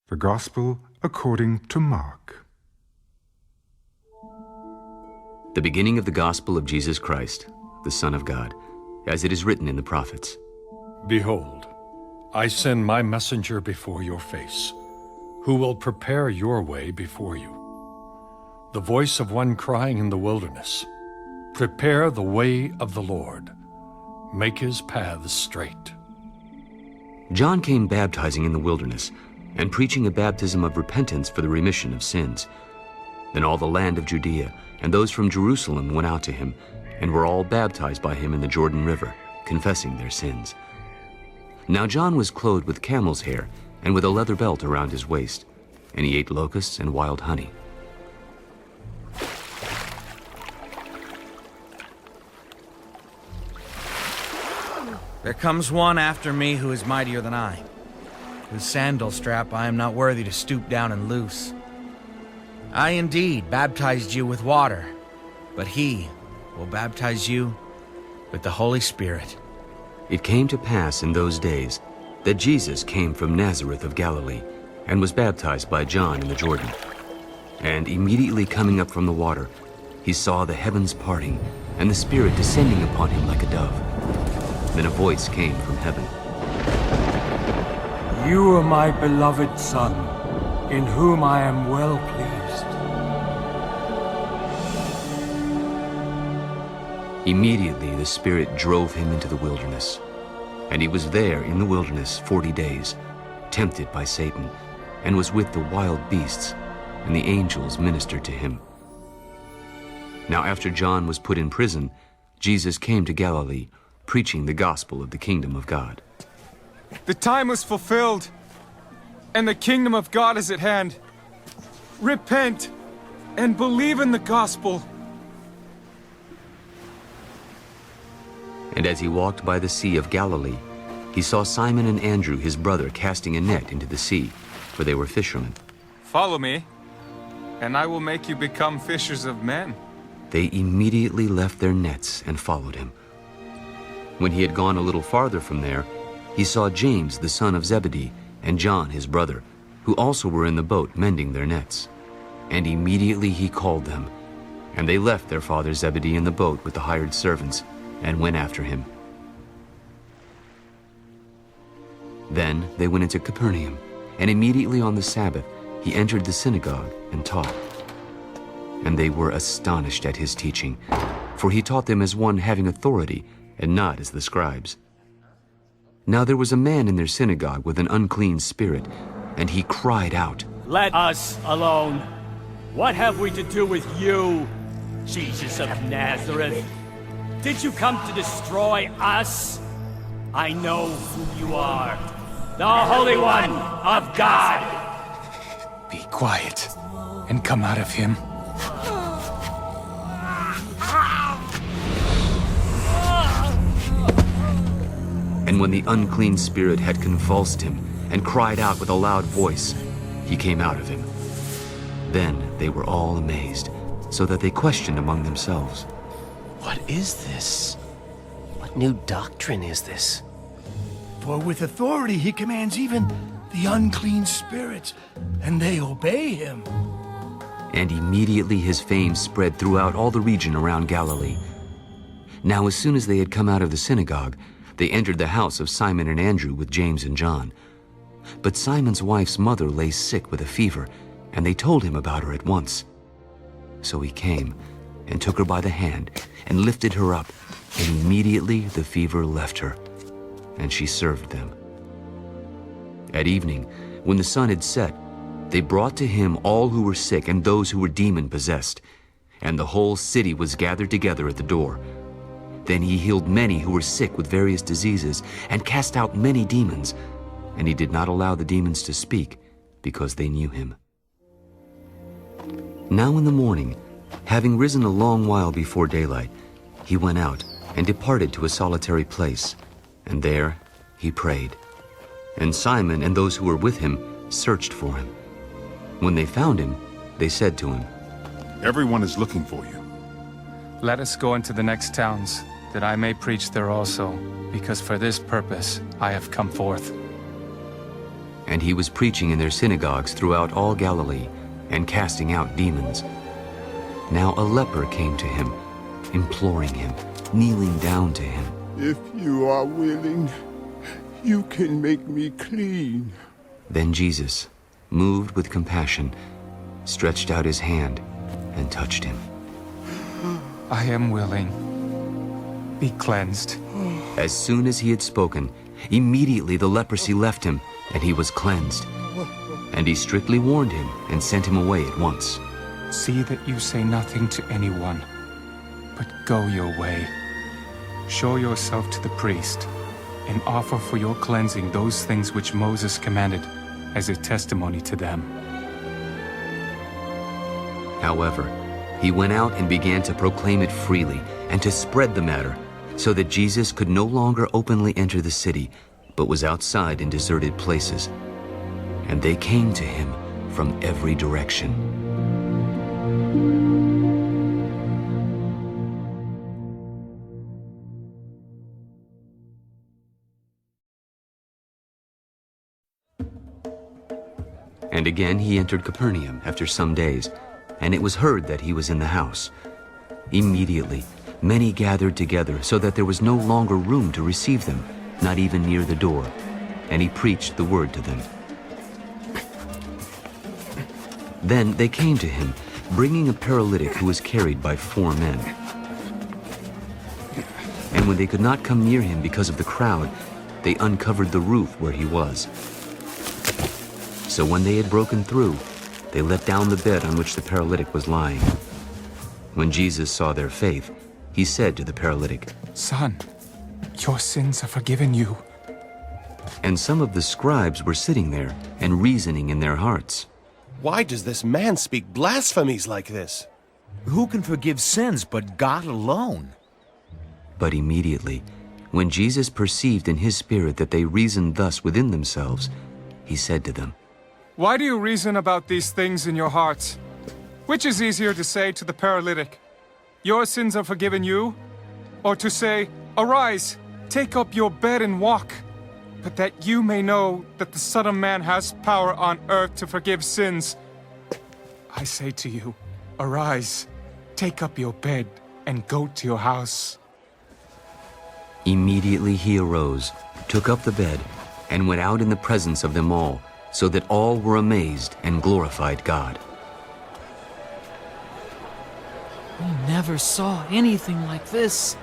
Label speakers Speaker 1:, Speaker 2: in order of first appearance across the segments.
Speaker 1: The Gospel according to Mark.
Speaker 2: The beginning of the gospel of Jesus Christ, the Son of God, as it is written in the prophets.
Speaker 3: Behold, I send my messenger before your face, who will prepare your way before you. The voice of one crying in the wilderness, prepare the way of the Lord, make his paths straight.
Speaker 2: John came baptizing in the wilderness, and preaching a baptism of repentance for the remission of sins. Then all the land of Judea and those from Jerusalem went out to him, and were all baptized by him in the Jordan River, confessing their sins. Now John was clothed with camel's hair, and with a leather belt around his waist, and he ate locusts and wild honey.
Speaker 4: There comes one after me who is mightier than I, whose sandal strap I am not worthy to stoop down and loose. I indeed baptized you with water, but he will baptize you with the Holy Spirit.
Speaker 2: It came to pass in those days that Jesus came from Nazareth of Galilee, and was baptized by John in the Jordan. And immediately coming up from the water, he saw the heavens parting, and the Spirit descending upon him like a dove. Then a voice came from heaven.
Speaker 5: You are my beloved Son, in whom I am well pleased.
Speaker 2: Immediately the Spirit drove him into the wilderness. And he was there in the wilderness 40 days, tempted by Satan, and was with the wild beasts, and the angels ministered to him. Now after John was put in prison, Jesus came to Galilee, preaching the gospel of the kingdom of God.
Speaker 6: The time was fulfilled, and the kingdom of God is at hand. Repent and believe in the gospel.
Speaker 2: And as he walked by the sea of Galilee, he saw Simon and Andrew, his brother, casting a net into the sea, for they were fishermen.
Speaker 6: Follow me, and I will make you become fishers of men.
Speaker 2: They immediately left their nets and followed him. When he had gone a little farther from there, he saw James, the son of Zebedee, and John, his brother, who also were in the boat mending their nets. And immediately he called them. And they left their father Zebedee in the boat with the hired servants, and went after him. Then they went into Capernaum, and immediately on the Sabbath he entered the synagogue and taught. And they were astonished at his teaching, for he taught them as one having authority, and not as the scribes. Now there was a man in their synagogue with an unclean spirit, and he cried out,
Speaker 7: Let us alone. What have we to do with you, Jesus of Nazareth? Did you come to destroy us? I know who you are, the Holy One of God.
Speaker 8: Be quiet and come out of him.
Speaker 2: And when the unclean spirit had convulsed him and cried out with a loud voice, he came out of him. Then they were all amazed, so that they questioned among themselves.
Speaker 9: What is this? What new doctrine is this?
Speaker 10: For with authority he commands even the unclean spirits, and they obey him.
Speaker 2: And immediately his fame spread throughout all the region around Galilee. Now as soon as they had come out of the synagogue, they entered the house of Simon and Andrew with James and John. But Simon's wife's mother lay sick with a fever, and they told him about her at once. So he came and took her by the hand and lifted her up, and immediately the fever left her, and she served them. At evening, when the sun had set, they brought to him all who were sick and those who were demon-possessed, and the whole city was gathered together at the door. Then he healed many who were sick with various diseases, and cast out many demons, and he did not allow the demons to speak, because they knew him. Now in the morning, having risen a long while before daylight, he went out and departed to a solitary place, and there he prayed. And Simon and those who were with him searched for him. When they found him, they said to him,
Speaker 1: Everyone is looking for you.
Speaker 6: Let us go into the next towns, that I may preach there also, because for this purpose I have come forth.
Speaker 2: and he was preaching in their synagogues throughout all Galilee and casting out demons. Now a leper came to him, imploring him, kneeling down to him.
Speaker 11: If you are willing, you can make me clean.
Speaker 2: Then Jesus, moved with compassion, stretched out his hand and touched him.
Speaker 6: I am willing. Be cleansed.
Speaker 2: As soon as he had spoken, immediately the leprosy left him, and he was cleansed. And he strictly warned him and sent him away at once.
Speaker 6: See that you say nothing to anyone, but go your way. Show yourself to the priest, and offer for your cleansing those things which Moses commanded as a testimony to them.
Speaker 2: However, he went out and began to proclaim it freely and to spread the matter, so that Jesus could no longer openly enter the city, but was outside in deserted places. And they came to him from every direction. And again he entered Capernaum after some days, and it was heard that he was in the house. Immediately many gathered together, so that there was no longer room to receive them, not even near the door, and he preached the word to them. Then they came to him, bringing a paralytic who was carried by 4 men. And when they could not come near him because of the crowd, they uncovered the roof where he was. So when they had broken through, they let down the bed on which the paralytic was lying. When Jesus saw their faith, he said to the paralytic,
Speaker 6: Son, your sins are forgiven you.
Speaker 2: And some of the scribes were sitting there and reasoning in their hearts.
Speaker 9: Why does this man speak blasphemies like this?
Speaker 4: Who can forgive sins but God alone?
Speaker 2: But immediately, when Jesus perceived in his spirit that they reasoned thus within themselves, he said to them,
Speaker 6: Why do you reason about these things in your hearts? Which is easier to say to the paralytic, Your sins are forgiven you? Or to say, Arise, take up your bed and walk? But that you may know that the Son of Man has power on earth to forgive sins. I say to you, Arise, take up your bed and go to your house.
Speaker 2: Immediately he arose, took up the bed, and went out in the presence of them all, so that all were amazed and glorified God.
Speaker 12: We never saw anything like this.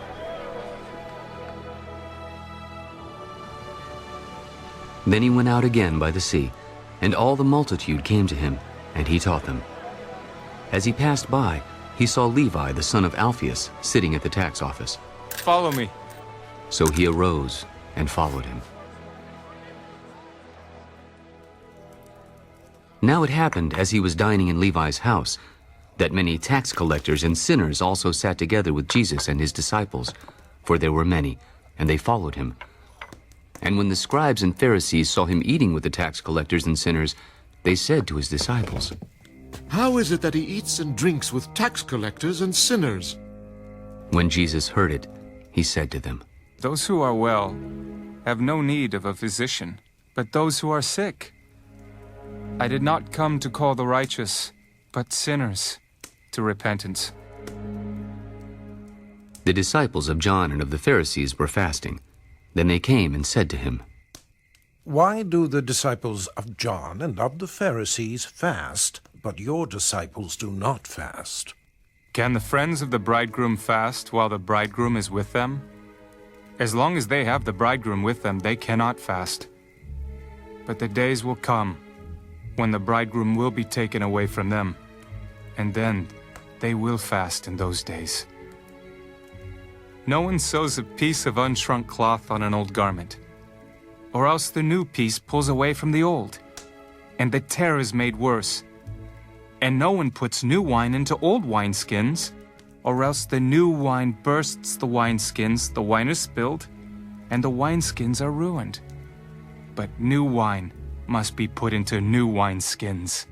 Speaker 2: Then he went out again by the sea, and all the multitude came to him, and he taught them. As he passed by, he saw Levi, the son of Alphaeus, sitting at the tax office.
Speaker 6: Follow me.
Speaker 2: So he arose and followed him. Now it happened, as he was dining in Levi's house, that many tax collectors and sinners also sat together with Jesus and his disciples, for there were many, and they followed him. And when the scribes and Pharisees saw him eating with the tax collectors and sinners, they said to his disciples,
Speaker 13: How is it that he eats and drinks with tax collectors and sinners?
Speaker 2: When Jesus heard it, he said to them,
Speaker 6: Those who are well have no need of a physician, but those who are sick. I did not come to call the righteous, but sinners to repentance.
Speaker 2: The disciples of John and of the Pharisees were fasting. Then they came and said to him,
Speaker 14: Why do the disciples of John and of the Pharisees fast, but your disciples do not fast?
Speaker 6: Can the friends of the bridegroom fast while the bridegroom is with them? As long as they have the bridegroom with them, they cannot fast. But the days will come when the bridegroom will be taken away from them, and then they will fast in those days. No one sews a piece of unshrunk cloth on an old garment, or else the new piece pulls away from the old, and the tear is made worse. And no one puts new wine into old wineskins, or else the new wine bursts the wineskins, the wine is spilled, and the wineskins are ruined. But new wine must be put into new wineskins.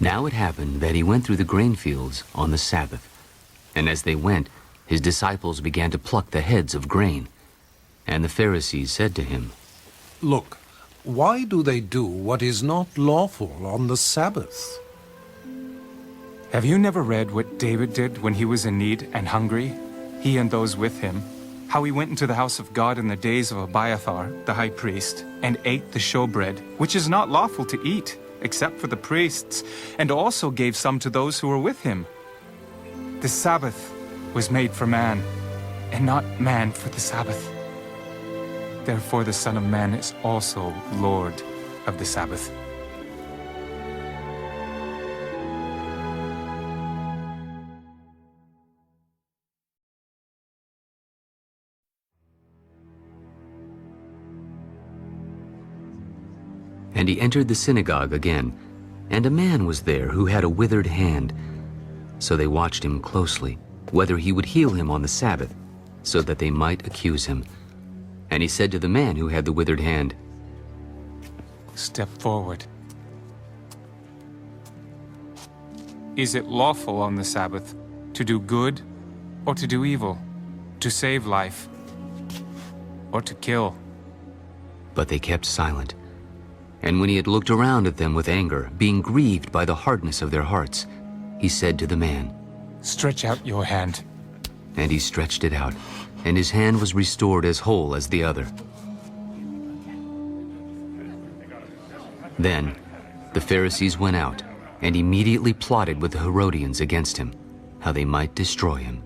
Speaker 2: Now it happened that he went through the grain fields on the Sabbath. And as they went, his disciples began to pluck the heads of grain, And the Pharisees said to him,
Speaker 14: Look, why do they do what is not lawful on the Sabbath?
Speaker 6: Have you never read what David did when he was in need and hungry, he and those with him? How he went into the house of God in the days of Abiathar, the high priest, and ate the showbread, which is not lawful to eat, except for the priests, and also gave some to those who were with him. The Sabbath was made for man, and not man for the Sabbath. Therefore the Son of Man is also Lord of the Sabbath.
Speaker 2: And he entered the synagogue again, and a man was there who had a withered hand. So they watched him closely, whether he would heal him on the Sabbath, so that they might accuse him. And he said to the man who had the withered hand,
Speaker 6: Step forward. Is it lawful on the Sabbath to do good or to do evil, to save life or to kill?
Speaker 2: But they kept silent. And when he had looked around at them with anger, being grieved by the hardness of their hearts, he said to the man,
Speaker 6: Stretch out your hand.
Speaker 2: And he stretched it out, and his hand was restored as whole as the other. Then the Pharisees went out, and immediately plotted with the Herodians against him, how they might destroy him.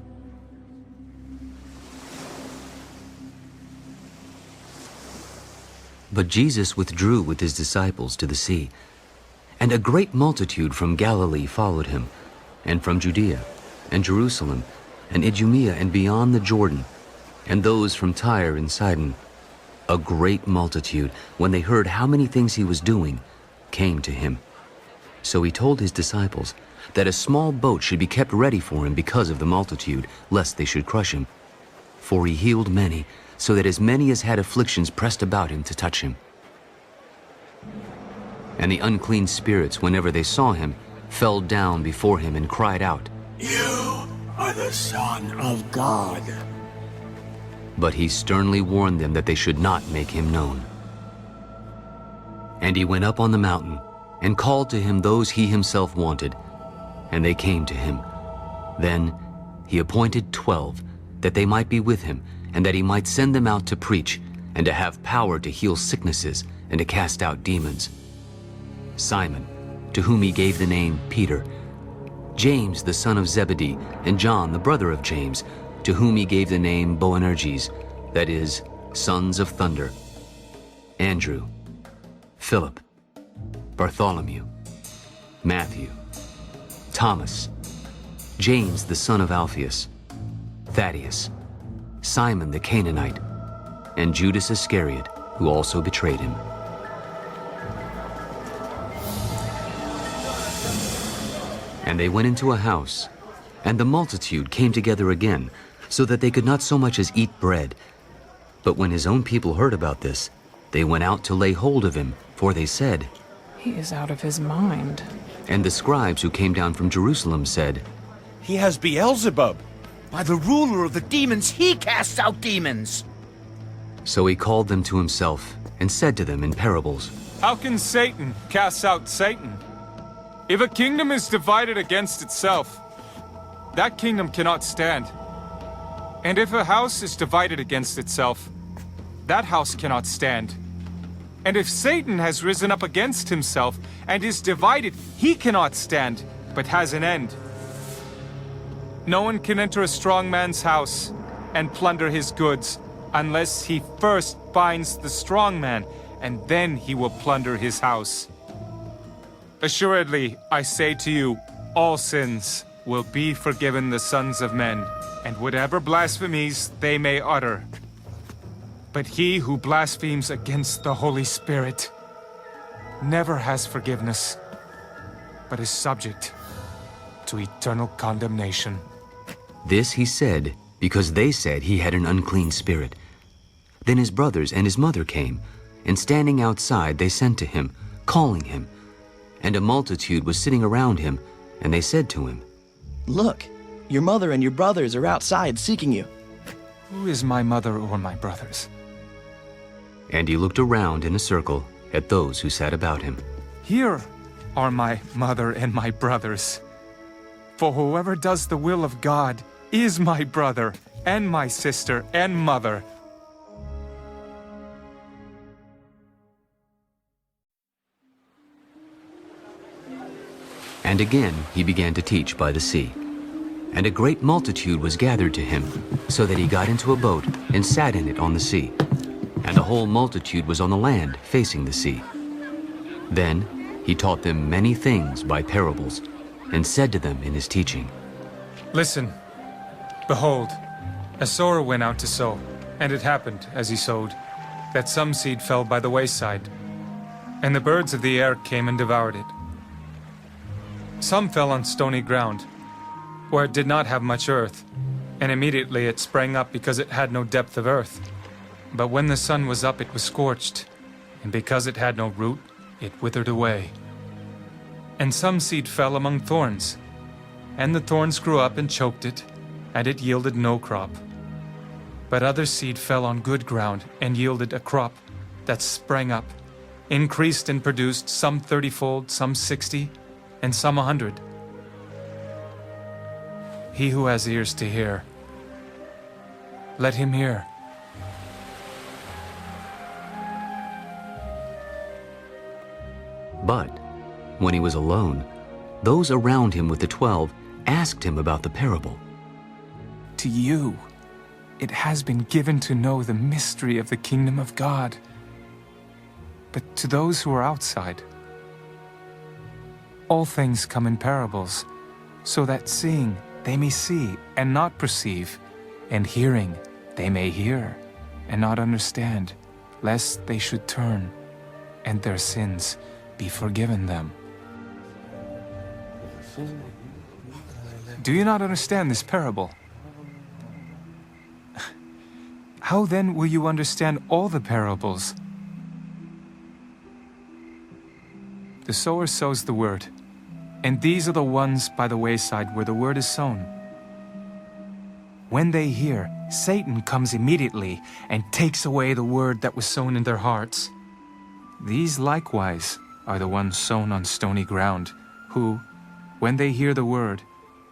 Speaker 2: But Jesus withdrew with his disciples to the sea, and a great multitude from Galilee followed him, and from Judea, and Jerusalem, and Idumea, and beyond the Jordan, and those from Tyre and Sidon. A great multitude, when they heard how many things he was doing, came to him. So he told his disciples that a small boat should be kept ready for him because of the multitude, lest they should crush him. For he healed many, so that as many as had afflictions pressed about him to touch him. And the unclean spirits, whenever they saw him, fell down before him and cried out,
Speaker 10: You are the Son of God.
Speaker 2: But he sternly warned them that they should not make him known. And he went up on the mountain, and called to him those he himself wanted, and they came to him. Then he appointed 12, that they might be with him, and that he might send them out to preach, and to have power to heal sicknesses, and to cast out demons. Simon, to whom he gave the name Peter, James the son of Zebedee, and John the brother of James, to whom he gave the name Boanerges, that is, sons of thunder, Andrew, Philip, Bartholomew, Matthew, Thomas, James the son of Alphaeus, Thaddeus, Simon the Canaanite, and Judas Iscariot, who also betrayed him. And they went into a house, and the multitude came together again, so that they could not so much as eat bread. But when his own people heard about this, they went out to lay hold of him, for they said,
Speaker 15: He is out of his mind.
Speaker 2: And the scribes who came down from Jerusalem said,
Speaker 4: He has Beelzebub. By the ruler of the demons, he casts out demons.
Speaker 2: So he called them to himself, and said to them in parables,
Speaker 6: How can Satan cast out Satan? If a kingdom is divided against itself, that kingdom cannot stand. And if a house is divided against itself, that house cannot stand. And if Satan has risen up against himself and is divided, he cannot stand, but has an end. No one can enter a strong man's house and plunder his goods unless he first binds the strong man, and then he will plunder his house. Assuredly, I say to you, all sins will be forgiven the sons of men, and whatever blasphemies they may utter. But he who blasphemes against the Holy Spirit never has forgiveness, but is subject to eternal condemnation.
Speaker 2: This he said, because they said he had an unclean spirit. Then his brothers and his mother came, and standing outside they sent to him, calling him. And a multitude was sitting around him, and they said to him,
Speaker 16: Look, your mother and your brothers are outside seeking you.
Speaker 6: Who is my mother or my brothers?
Speaker 2: And he looked around in a circle at those who sat about him.
Speaker 6: Here are my mother and my brothers. For whoever does the will of God is my brother and my sister and mother.
Speaker 2: And again he began to teach by the sea. And a great multitude was gathered to him, so that he got into a boat and sat in it on the sea. And the whole multitude was on the land facing the sea. Then he taught them many things by parables, and said to them in his teaching,
Speaker 6: Listen, behold, a sower went out to sow, and it happened, as he sowed, that some seed fell by the wayside, and the birds of the air came and devoured it. Some fell on stony ground, where it did not have much earth, and immediately it sprang up because it had no depth of earth. But when the sun was up, it was scorched, and because it had no root, it withered away. And some seed fell among thorns, and the thorns grew up and choked it, and it yielded no crop. But other seed fell on good ground, and yielded a crop that sprang up, increased and produced, some 30-fold, some 60, and some 100. He who has ears to hear, let him hear.
Speaker 2: But when he was alone, those around him with the 12 asked him about the parable.
Speaker 6: To you, it has been given to know the mystery of the kingdom of God. But to those who are outside, all things come in parables, so that seeing they may see and not perceive, and hearing they may hear and not understand, lest they should turn, and their sins be forgiven them. Do you not understand this parable? How then will you understand all the parables? The sower sows the word, and these are the ones by the wayside where the word is sown. When they hear, Satan comes immediately and takes away the word that was sown in their hearts. These likewise are the ones sown on stony ground, who, when they hear the word,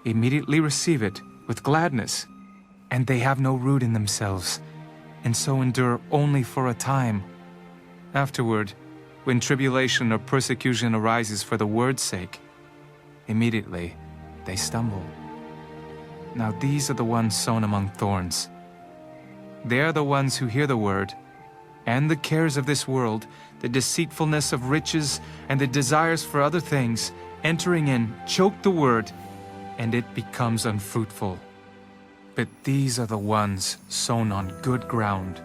Speaker 6: immediately receive it with gladness, and they have no root in themselves, and so endure only for a time. Afterward, when tribulation or persecution arises for the word's sake, immediately they stumble. Now these are the ones sown among thorns. They are the ones who hear the word, and the cares of this world, the deceitfulness of riches, and the desires for other things, entering in, choke the word, and it becomes unfruitful. But these are the ones sown on good ground,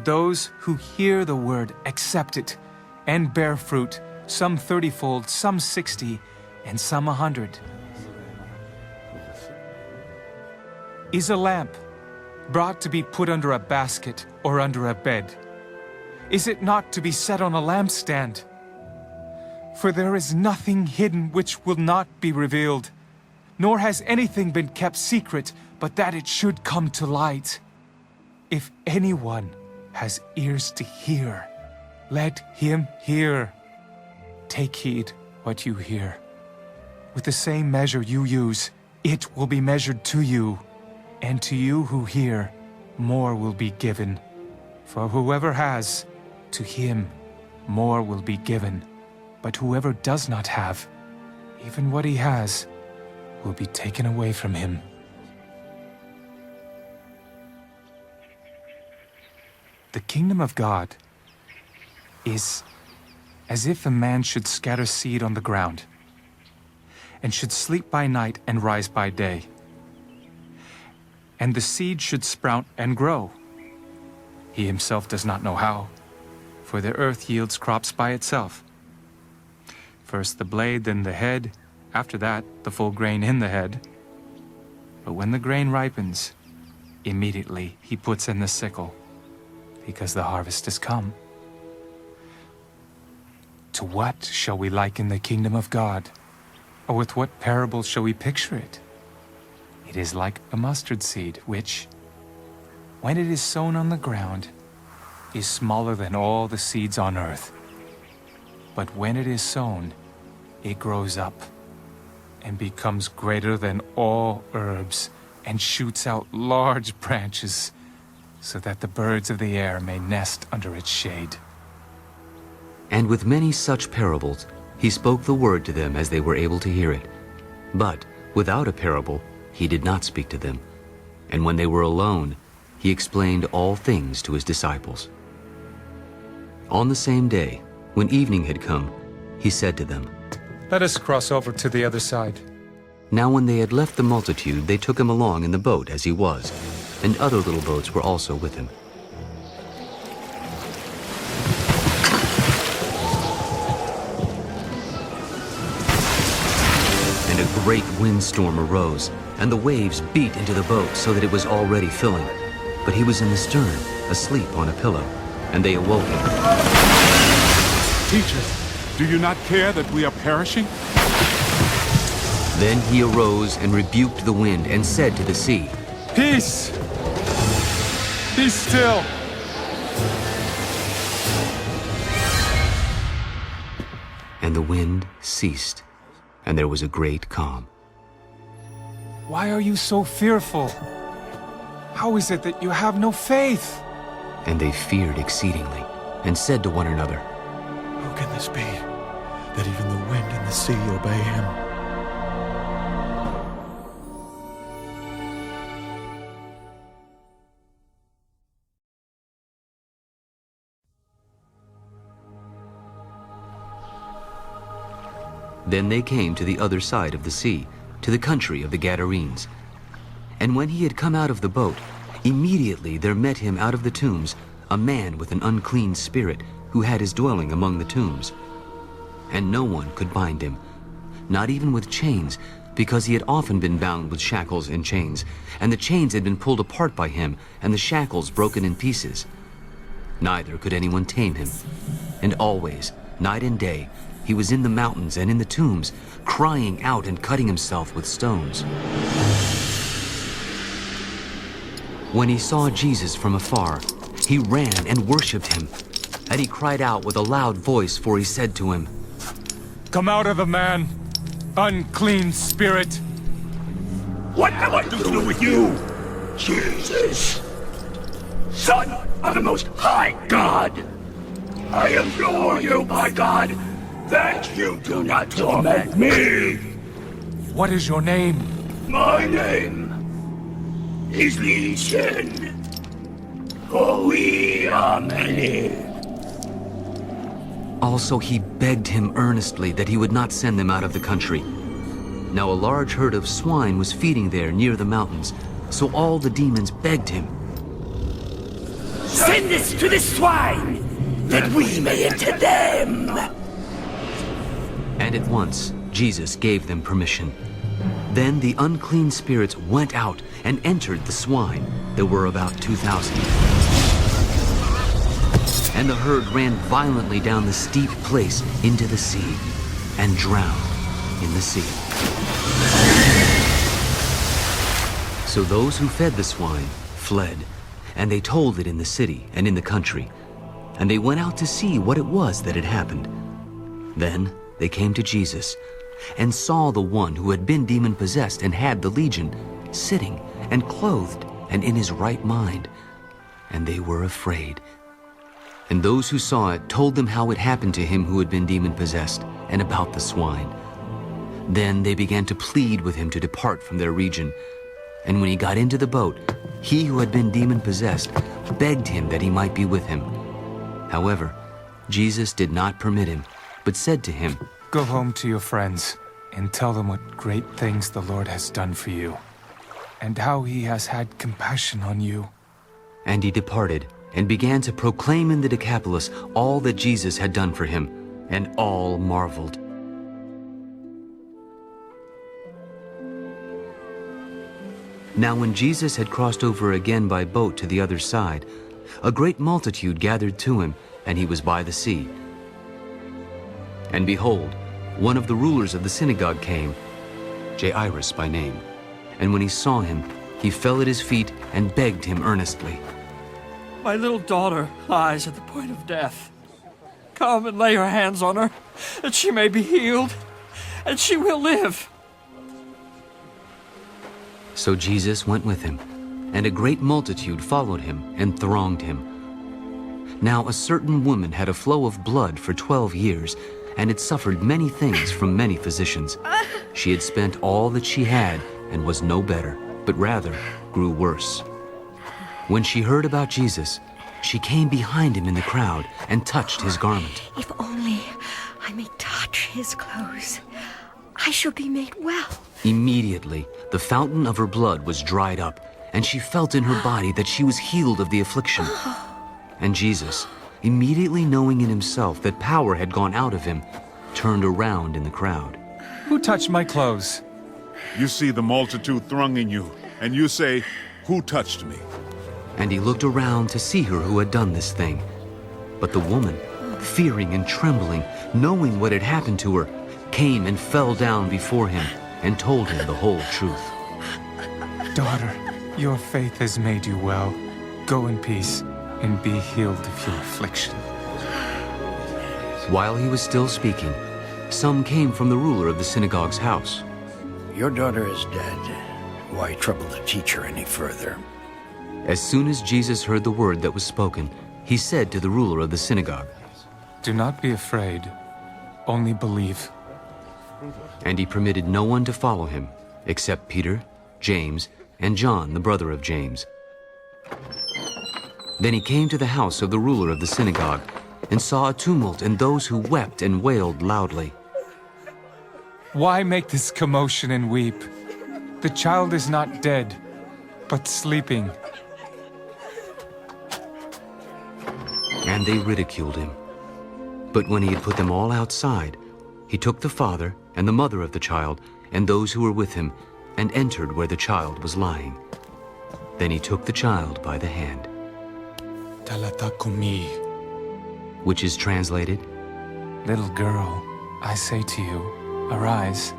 Speaker 6: those who hear the word, accept it, and bear fruit, some 30-fold, some 60, and some 100. Is a lamp brought to be put under a basket or under a bed? Is it not to be set on a lampstand? For there is nothing hidden which will not be revealed, nor has anything been kept secret, but that it should come to light. If anyone has ears to hear, let him hear. Take heed what you hear. With the same measure you use, it will be measured to you, and to you who hear, more will be given. For whoever has, to him more will be given. But whoever does not have, even what he has, will be taken away from him. The kingdom of God is as if a man should scatter seed on the ground, and should sleep by night and rise by day. And the seed should sprout and grow. He himself does not know how, for the earth yields crops by itself. First the blade, then the head, after that the full grain in the head. But when the grain ripens, immediately he puts in the sickle, because the harvest has come. To what shall we liken the kingdom of God? Or with what parable shall we picture it? It is like a mustard seed, which, when it is sown on the ground, is smaller than all the seeds on earth. But when it is sown, it grows up and becomes greater than all herbs and shoots out large branches so that the birds of the air may nest under its shade.
Speaker 2: And with many such parables, he spoke the word to them as they were able to hear it. But without a parable, he did not speak to them. And when they were alone, he explained all things to his disciples. On the same day, when evening had come, he said to them,
Speaker 6: "Let us cross over to the other side."
Speaker 2: Now when they had left the multitude, they took him along in the boat as he was, and other little boats were also with him. And a great windstorm arose, and the waves beat into the boat so that it was already filling. But he was in the stern, asleep on a pillow, and they awoke him.
Speaker 11: Teacher, do you not care that we are perishing?
Speaker 2: Then he arose and rebuked the wind and said to the sea,
Speaker 6: "Peace! Be still!"
Speaker 2: And the wind ceased, and there was a great calm.
Speaker 6: Why are you so fearful? How is it that you have no faith?
Speaker 2: And they feared exceedingly, and said to one another,
Speaker 16: "Who can this be, that even the wind and the sea obey him?"
Speaker 2: Then they came to the other side of the sea, to the country of the Gadarenes. And when he had come out of the boat, immediately there met him out of the tombs a man with an unclean spirit, who had his dwelling among the tombs. And no one could bind him, not even with chains, because he had often been bound with shackles and chains, and the chains had been pulled apart by him, and the shackles broken in pieces. Neither could anyone tame him. And always, night and day, he was in the mountains and in the tombs, crying out and cutting himself with stones. When he saw Jesus from afar, he ran and worshipped him. And he cried out with a loud voice, for he said to him,
Speaker 6: "Come out of the man, unclean spirit!"
Speaker 17: "What have I to do with you, Jesus, Son of the Most High God? I implore you, by God, that you do not torment me."
Speaker 6: "What is your name?"
Speaker 17: "My name is Legion, for we are many."
Speaker 2: Also he begged him earnestly that he would not send them out of the country. Now a large herd of swine was feeding there near the mountains, so all the demons begged him,
Speaker 17: "Send us to the swine, that we may enter them."
Speaker 2: And at once Jesus gave them permission. Then the unclean spirits went out and entered the swine. There were about 2,000. And the herd ran violently down the steep place into the sea, and drowned in the sea. So those who fed the swine fled, and they told it in the city and in the country. And they went out to see what it was that had happened. Then they came to Jesus, and saw the one who had been demon-possessed and had the legion, sitting and clothed and in his right mind. And they were afraid. And those who saw it told them how it happened to him who had been demon-possessed, and about the swine. Then they began to plead with him to depart from their region. And when he got into the boat, he who had been demon-possessed begged him that he might be with him. However, Jesus did not permit him, but said to him,
Speaker 6: "Go home to your friends, and tell them what great things the Lord has done for you, and how he has had compassion on you."
Speaker 2: And he departed, and began to proclaim in the Decapolis all that Jesus had done for him, and all marveled. Now when Jesus had crossed over again by boat to the other side, a great multitude gathered to him, and he was by the sea. And behold, one of the rulers of the synagogue came, Jairus by name. And when he saw him, he fell at his feet and begged him earnestly,
Speaker 7: My little daughter lies at the point of death. Come and lay your hands on her, that she may be healed, and she will live.
Speaker 2: So Jesus went with him, and a great multitude followed him and thronged him. Now a certain woman had a flow of blood for 12 years, and had suffered many things from many physicians. She had spent all that she had, and was no better, but rather grew worse. When she heard about Jesus, she came behind him in the crowd and touched his garment.
Speaker 18: If only I may touch his clothes, I shall be made well.
Speaker 2: Immediately, the fountain of her blood was dried up, and she felt in her body that she was healed of the affliction. And Jesus, immediately knowing in himself that power had gone out of him, turned around in the crowd.
Speaker 6: Who touched my clothes?
Speaker 1: You see the multitude thronging you, and you say, "Who touched me?"
Speaker 2: And he looked around to see her who had done this thing. But the woman, fearing and trembling, knowing what had happened to her, came and fell down before him and told him the whole truth.
Speaker 6: Daughter, your faith has made you well. Go in peace and be healed of your affliction.
Speaker 2: While he was still speaking, some came from the ruler of the synagogue's house.
Speaker 19: Your daughter is dead. Why trouble the teacher any further?
Speaker 2: As soon as Jesus heard the word that was spoken, he said to the ruler of the synagogue,
Speaker 6: Do not be afraid, only believe.
Speaker 2: And he permitted no one to follow him, except Peter, James, and John, the brother of James. Then he came to the house of the ruler of the synagogue, and saw a tumult and those who wept and wailed loudly.
Speaker 6: Why make this commotion and weep? The child is not dead, but sleeping.
Speaker 2: And they ridiculed him. But when he had put them all outside, he took the father and the mother of the child and those who were with him, and entered where the child was lying. Then he took the child by the hand.
Speaker 6: Talata kumi.
Speaker 2: Which is translated,
Speaker 6: Little girl, I say to you, arise.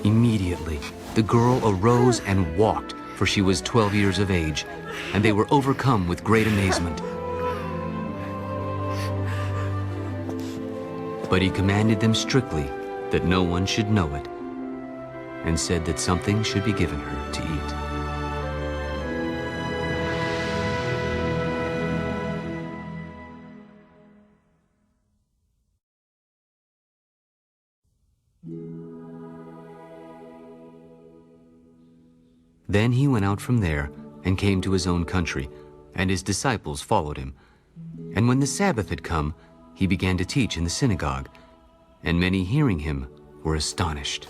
Speaker 2: Immediately the girl arose and walked, for she was 12 years of age, and they were overcome with great amazement. But he commanded them strictly that no one should know it, and said that something should be given her to eat. Then he went out from there and came to his own country, and his disciples followed him. And when the Sabbath had come, he began to teach in the synagogue, and many hearing him were astonished.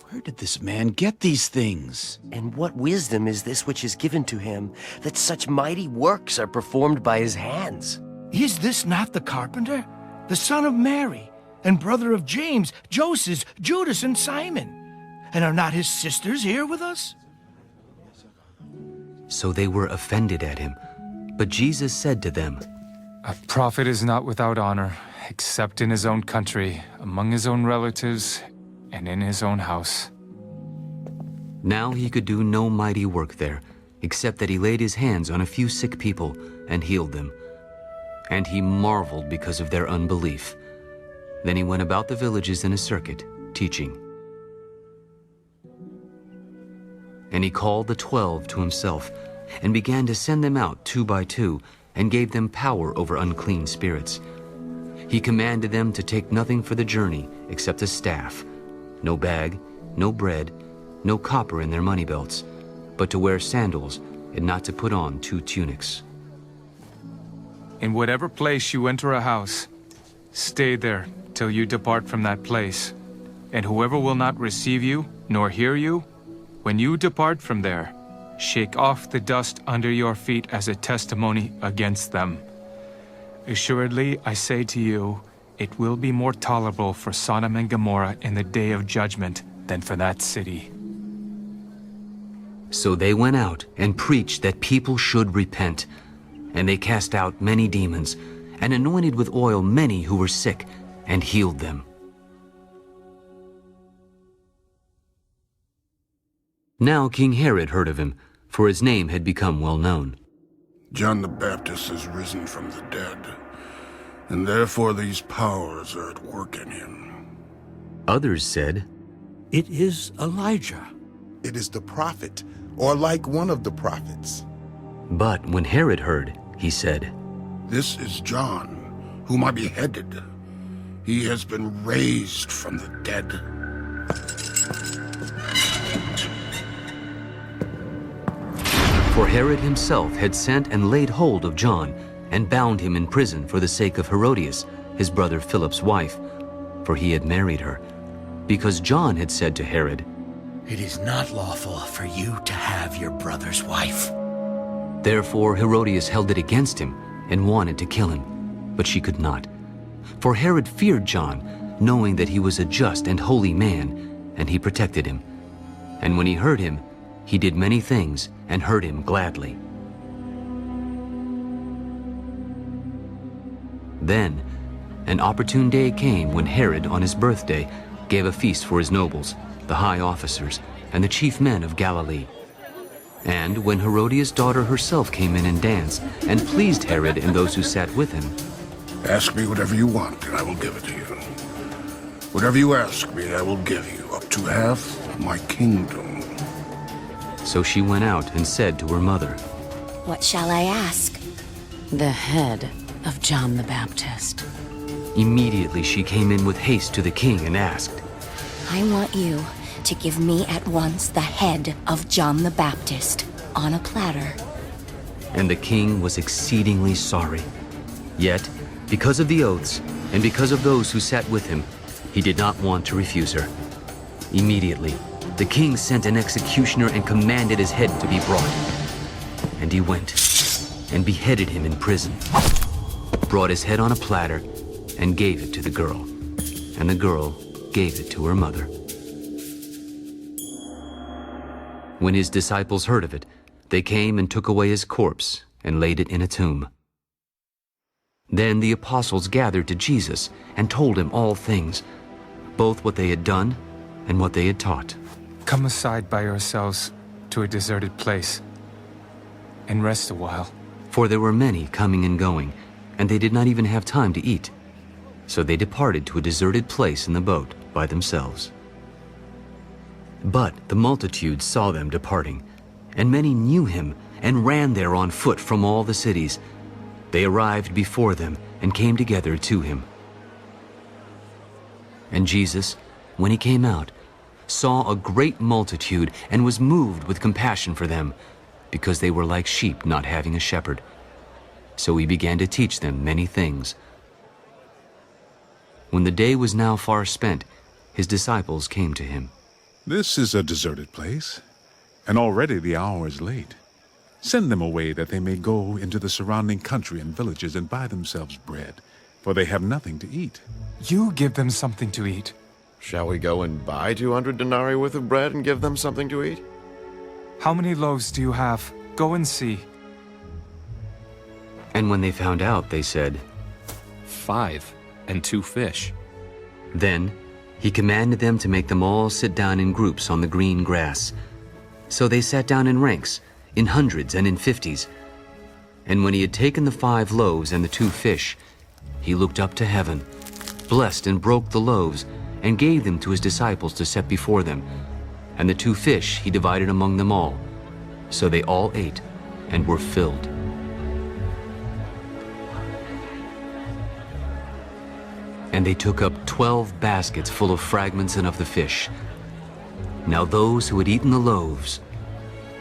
Speaker 9: Where did this man get these things? And what wisdom is this which is given to him, that such mighty works are performed by his hands?
Speaker 10: Is this not the carpenter, the son of Mary, and brother of James, Joseph, Judas, and Simon? And are not his sisters here with us?
Speaker 2: So they were offended at him. But Jesus said to them,
Speaker 6: A prophet is not without honor, except in his own country, among his own relatives, and in his own house.
Speaker 2: Now he could do no mighty work there, except that he laid his hands on a few sick people and healed them. And he marveled because of their unbelief. Then he went about the villages in a circuit, teaching. And he called the 12 to himself, and began to send them out 2 by 2, and gave them power over unclean spirits. He commanded them to take nothing for the journey except a staff, no bag, no bread, no copper in their money belts, but to wear sandals, and not to put on 2 tunics.
Speaker 6: In whatever place you enter a house, stay there till you depart from that place. And whoever will not receive you, nor hear you, when you depart from there, shake off the dust under your feet as a testimony against them. Assuredly, I say to you, it will be more tolerable for Sodom and Gomorrah in the day of judgment than for that city.
Speaker 2: So they went out and preached that people should repent. And they cast out many demons, and anointed with oil many who were sick, and healed them. Now King Herod heard of him, for his name had become well known.
Speaker 20: John the Baptist has risen from the dead, and therefore these powers are at work in him.
Speaker 2: Others said,
Speaker 21: It is Elijah.
Speaker 22: It is the prophet, or like one of the prophets.
Speaker 2: But when Herod heard, he said,
Speaker 20: This is John, whom I beheaded. He has been raised from the dead.
Speaker 2: For Herod himself had sent and laid hold of John, and bound him in prison for the sake of Herodias, his brother Philip's wife, for he had married her, because John had said to Herod,
Speaker 19: It is not lawful for you to have your brother's wife.
Speaker 2: Therefore Herodias held it against him, and wanted to kill him, but she could not. For Herod feared John, knowing that he was a just and holy man, and he protected him. And when he heard him, he did many things, and heard him gladly. Then an opportune day came when Herod, on his birthday, gave a feast for his nobles, the high officers, and the chief men of Galilee. And when Herodias' daughter herself came in and danced, and pleased Herod and those who sat with him,
Speaker 20: Ask me whatever you want, and I will give it to you. Whatever you ask me, I will give you, up to half of my kingdom.
Speaker 2: So she went out and said to her mother,
Speaker 23: What shall I ask?
Speaker 24: The head of John the Baptist.
Speaker 2: Immediately she came in with haste to the king and asked,
Speaker 23: I want you to give me at once the head of John the Baptist on a platter.
Speaker 2: And the king was exceedingly sorry. Yet, because of the oaths, and because of those who sat with him, he did not want to refuse her. Immediately, the king sent an executioner and commanded his head to be brought. And he went and beheaded him in prison, brought his head on a platter, and gave it to the girl. And the girl gave it to her mother. When his disciples heard of it, they came and took away his corpse and laid it in a tomb. Then the apostles gathered to Jesus and told him all things, both what they had done and what they had taught.
Speaker 6: Come aside by yourselves to a deserted place and rest a while.
Speaker 2: For there were many coming and going, and they did not even have time to eat. So they departed to a deserted place in the boat by themselves. But the multitude saw them departing, and many knew him and ran there on foot from all the cities. They arrived before them and came together to him. And Jesus, when he came out, saw a great multitude and was moved with compassion for them, because they were like sheep not having a shepherd. So he began to teach them many things. When the day was now far spent, his disciples came to him.
Speaker 1: This is a deserted place, and already the hour is late. Send them away that they may go into the surrounding country and villages and buy themselves bread, for they have nothing to eat.
Speaker 6: You give them something to eat.
Speaker 16: Shall we go and buy 200 denarii worth of bread and give them something to eat?
Speaker 6: How many loaves do you have? Go and see.
Speaker 2: And when they found out, they said,
Speaker 25: 5 and 2 fish.
Speaker 2: Then he commanded them to make them all sit down in groups on the green grass. So they sat down in ranks, in hundreds and in 50s. And when he had taken the 5 loaves and the 2 fish, he looked up to heaven, blessed and broke the loaves, and gave them to his disciples to set before them. And the 2 fish he divided among them all. So they all ate and were filled. And they took up 12 baskets full of fragments and of the fish. Now those who had eaten the loaves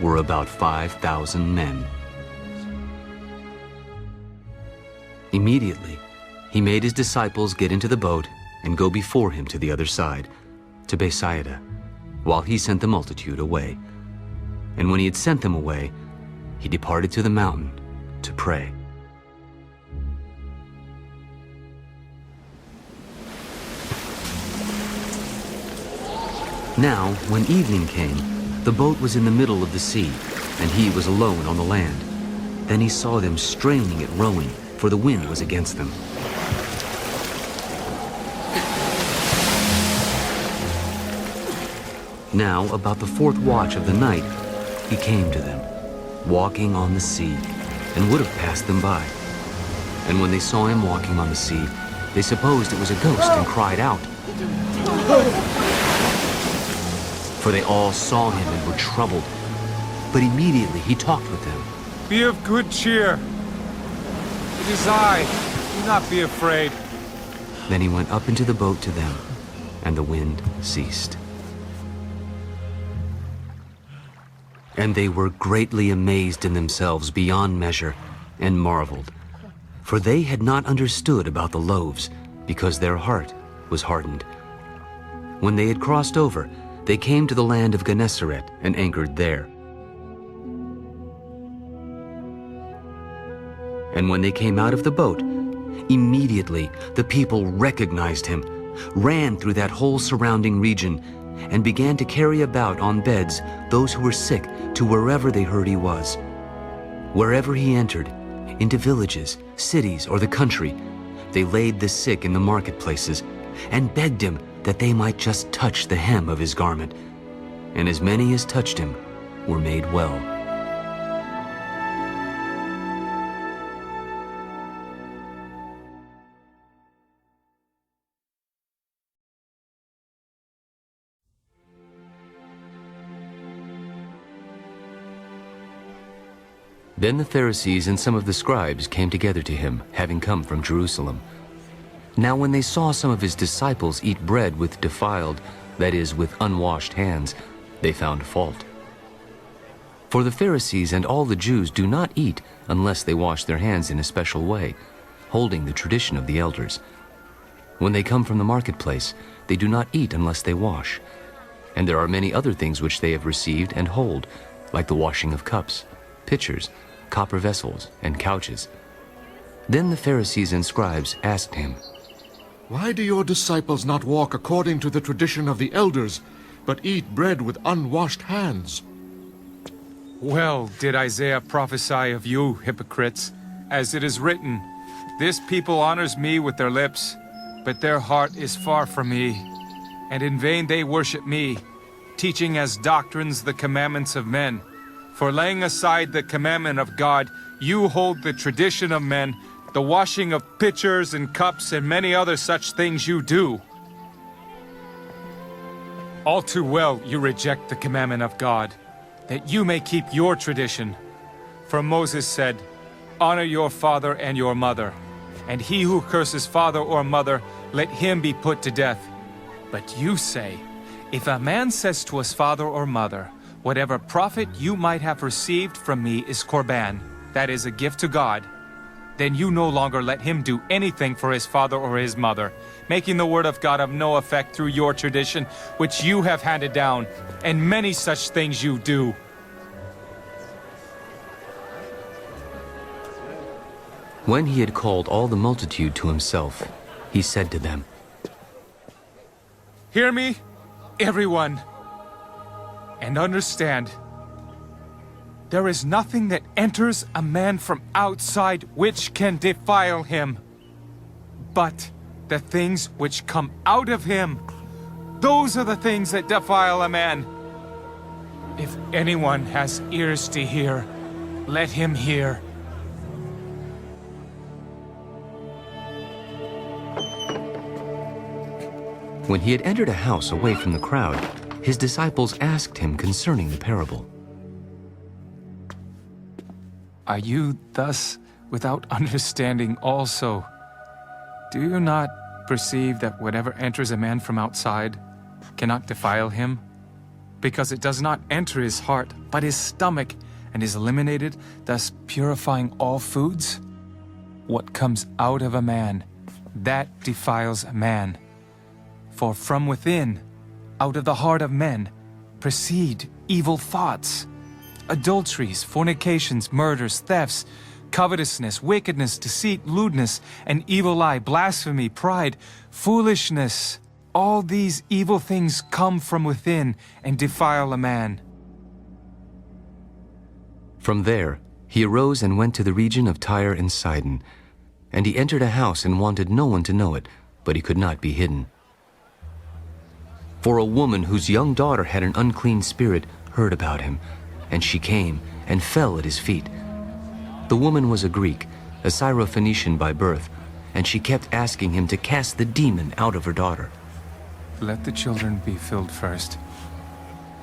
Speaker 2: were about 5,000 men. Immediately, he made his disciples get into the boat and go before him to the other side, to Bethsaida, while he sent the multitude away. And when he had sent them away, he departed to the mountain to pray. Now, when evening came, the boat was in the middle of the sea, and he was alone on the land. Then he saw them straining at rowing, for the wind was against them. Now, about the 4th watch of the night, he came to them, walking on the sea, and would have passed them by. And when they saw him walking on the sea, they supposed it was a ghost and cried out. For they all saw him and were troubled. But immediately he talked with them.
Speaker 6: Be of good cheer. It is I. Do not be afraid.
Speaker 2: Then he went up into the boat to them, and the wind ceased. And they were greatly amazed in themselves beyond measure, and marveled. For they had not understood about the loaves, because their heart was hardened. When they had crossed over, they came to the land of Gennesaret and anchored there. And when they came out of the boat, immediately the people recognized him, ran through that whole surrounding region, and began to carry about on beds those who were sick to wherever they heard he was. Wherever he entered, into villages, cities, or the country, they laid the sick in the marketplaces and begged him that they might just touch the hem of his garment. And as many as touched him were made well. Then the Pharisees and some of the scribes came together to him, having come from Jerusalem. Now when they saw some of his disciples eat bread with defiled, that is, with unwashed hands, they found fault. For the Pharisees and all the Jews do not eat unless they wash their hands in a special way, holding the tradition of the elders. When they come from the marketplace, they do not eat unless they wash. And there are many other things which they have received and hold, like the washing of cups, pitchers, copper vessels, and couches. Then the Pharisees and scribes asked him,
Speaker 3: Why do your disciples not walk according to the tradition of the elders, but eat bread with unwashed hands?
Speaker 6: Well did Isaiah prophesy of you, hypocrites, as it is written, This people honors me with their lips, but their heart is far from me, and in vain they worship me, teaching as doctrines the commandments of men. For laying aside the commandment of God, you hold the tradition of men, the washing of pitchers and cups, and many other such things you do. All too well you reject the commandment of God, that you may keep your tradition. For Moses said, Honor your father and your mother, and he who curses father or mother, let him be put to death. But you say, If a man says to his father or mother, Whatever profit you might have received from me is korban, that is a gift to God, then you no longer let him do anything for his father or his mother, making the word of God of no effect through your tradition, which you have handed down, and many such things you do.
Speaker 2: When he had called all the multitude to himself, he said to them,
Speaker 6: Hear me, everyone, and understand. There is nothing that enters a man from outside which can defile him, but the things which come out of him, those are the things that defile a man. If anyone has ears to hear, let him hear.
Speaker 2: When he had entered a house away from the crowd, his disciples asked him concerning the parable.
Speaker 6: Are you thus without understanding also? Do you not perceive that whatever enters a man from outside cannot defile him? Because it does not enter his heart, but his stomach, and is eliminated, thus purifying all foods? What comes out of a man, that defiles a man. For from within, out of the heart of men, proceed evil thoughts, adulteries, fornications, murders, thefts, covetousness, wickedness, deceit, lewdness, an evil eye, blasphemy, pride, foolishness. All these evil things come from within and defile a man.
Speaker 2: From there, he arose and went to the region of Tyre and Sidon. And he entered a house and wanted no one to know it, but he could not be hidden. For a woman whose young daughter had an unclean spirit heard about him, and she came and fell at his feet. The woman was a Greek, a Syrophoenician by birth, and she kept asking him to cast the demon out of her daughter.
Speaker 6: Let the children be filled first,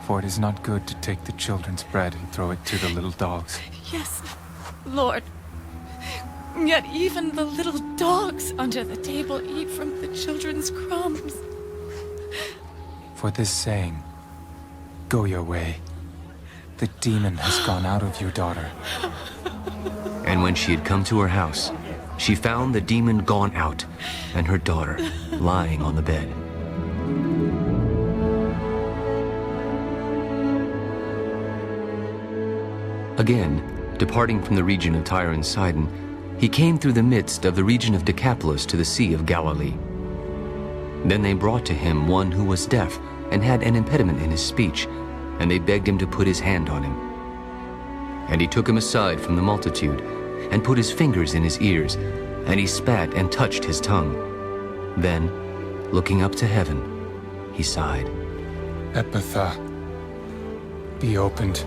Speaker 6: for it is not good to take the children's bread and throw it to the little dogs.
Speaker 15: Yes, Lord. Yet even the little dogs under the table eat from the children's crumbs.
Speaker 6: For this saying, go your way. The demon has gone out of your daughter.
Speaker 2: And when she had come to her house, she found the demon gone out, and her daughter lying on the bed. Again, departing from the region of Tyre and Sidon, he came through the midst of the region of Decapolis to the Sea of Galilee. Then they brought to him one who was deaf and had an impediment in his speech, and they begged him to put his hand on him. And he took him aside from the multitude, and put his fingers in his ears, and he spat and touched his tongue. Then, looking up to heaven, he sighed.
Speaker 6: Ephphatha, be opened.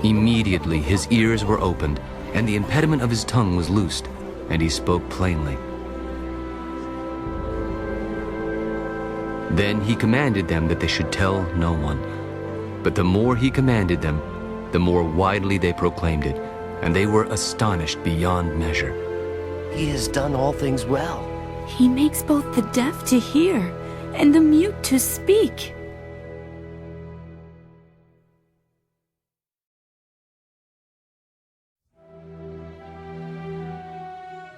Speaker 2: Immediately his ears were opened, and the impediment of his tongue was loosed, and he spoke plainly. Then he commanded them that they should tell no one. But the more he commanded them, the more widely they proclaimed it, and they were astonished beyond measure.
Speaker 9: He has done all things well.
Speaker 23: He makes both the deaf to hear and the mute to speak.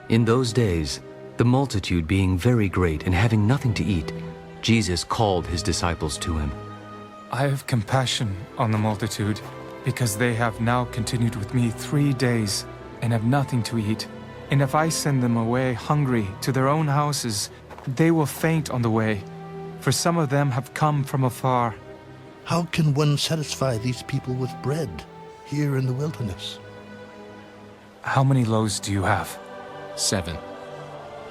Speaker 2: In those days, the multitude being very great and having nothing to eat, Jesus called his disciples to him.
Speaker 6: I have compassion on the multitude, because they have now continued with me 3 days and have nothing to eat. And if I send them away hungry to their own houses, they will faint on the way, for some of them have come from afar.
Speaker 5: How can one satisfy these people with bread here in the wilderness?
Speaker 6: How many loaves do you have?
Speaker 25: 7.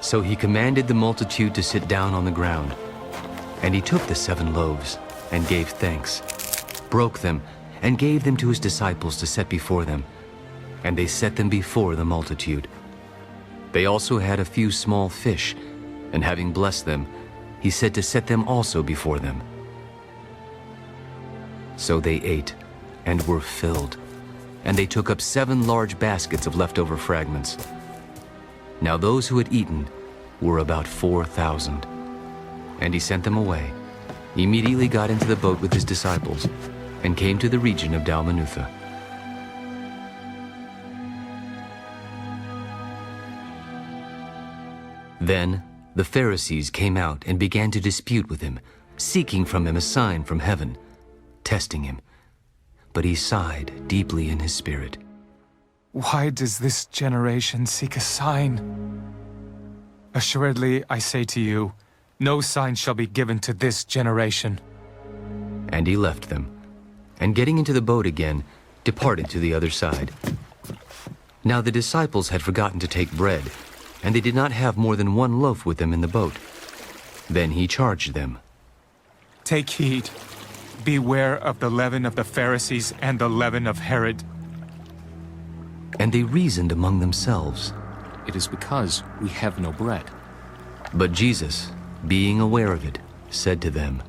Speaker 2: So he commanded the multitude to sit down on the ground. And he took the 7 loaves, and gave thanks, broke them, and gave them to his disciples to set before them. And they set them before the multitude. They also had a few small fish, and having blessed them, he said to set them also before them. So they ate, and were filled, and they took up 7 large baskets of leftover fragments. Now those who had eaten were about 4,000. And he sent them away, immediately got into the boat with his disciples, and came to the region of Dalmanutha. Then the Pharisees came out and began to dispute with him, seeking from him a sign from heaven, testing him. But he sighed deeply in his spirit.
Speaker 6: Why does this generation seek a sign? Assuredly, I say to you, no sign shall be given to this generation.
Speaker 2: And he left them, and getting into the boat again, departed to the other side. Now the disciples had forgotten to take bread, and they did not have more than 1 loaf with them in the boat. Then he charged them.
Speaker 6: Take heed. Beware of the leaven of the Pharisees and the leaven of Herod.
Speaker 2: And they reasoned among themselves.
Speaker 25: It is because we have no bread.
Speaker 2: But Jesus, being aware of it, said to them,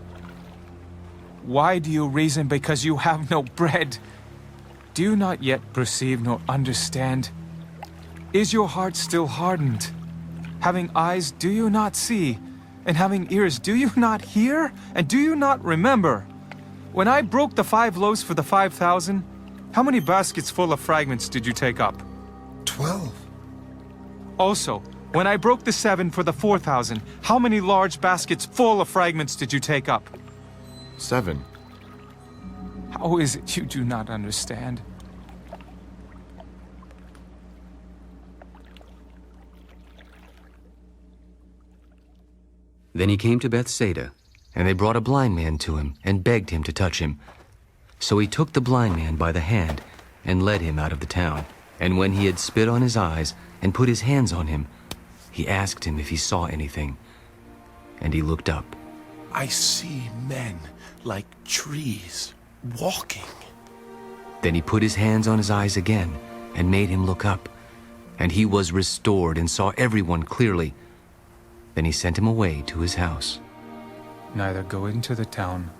Speaker 6: Why do you reason because you have no bread? Do you not yet perceive nor understand? Is your heart still hardened? Having eyes, do you not see? And having ears, do you not hear? And do you not remember? When I broke the 5 loaves for the 5,000, how many baskets full of fragments did you take up?
Speaker 5: 12.
Speaker 6: Also, when I broke the 7 for the 4,000, how many large baskets full of fragments did you take up?
Speaker 3: 7.
Speaker 6: How is it you do not understand?
Speaker 2: Then he came to Bethsaida, and they brought a blind man to him, and begged him to touch him. So he took the blind man by the hand, and led him out of the town. And when he had spit on his eyes, and put his hands on him, he asked him if he saw anything. And he looked up.
Speaker 16: I see men like trees, walking.
Speaker 2: Then he put his hands on his eyes again, and made him look up. And he was restored and saw everyone clearly. Then he sent him away to his house.
Speaker 6: Neither go into the town,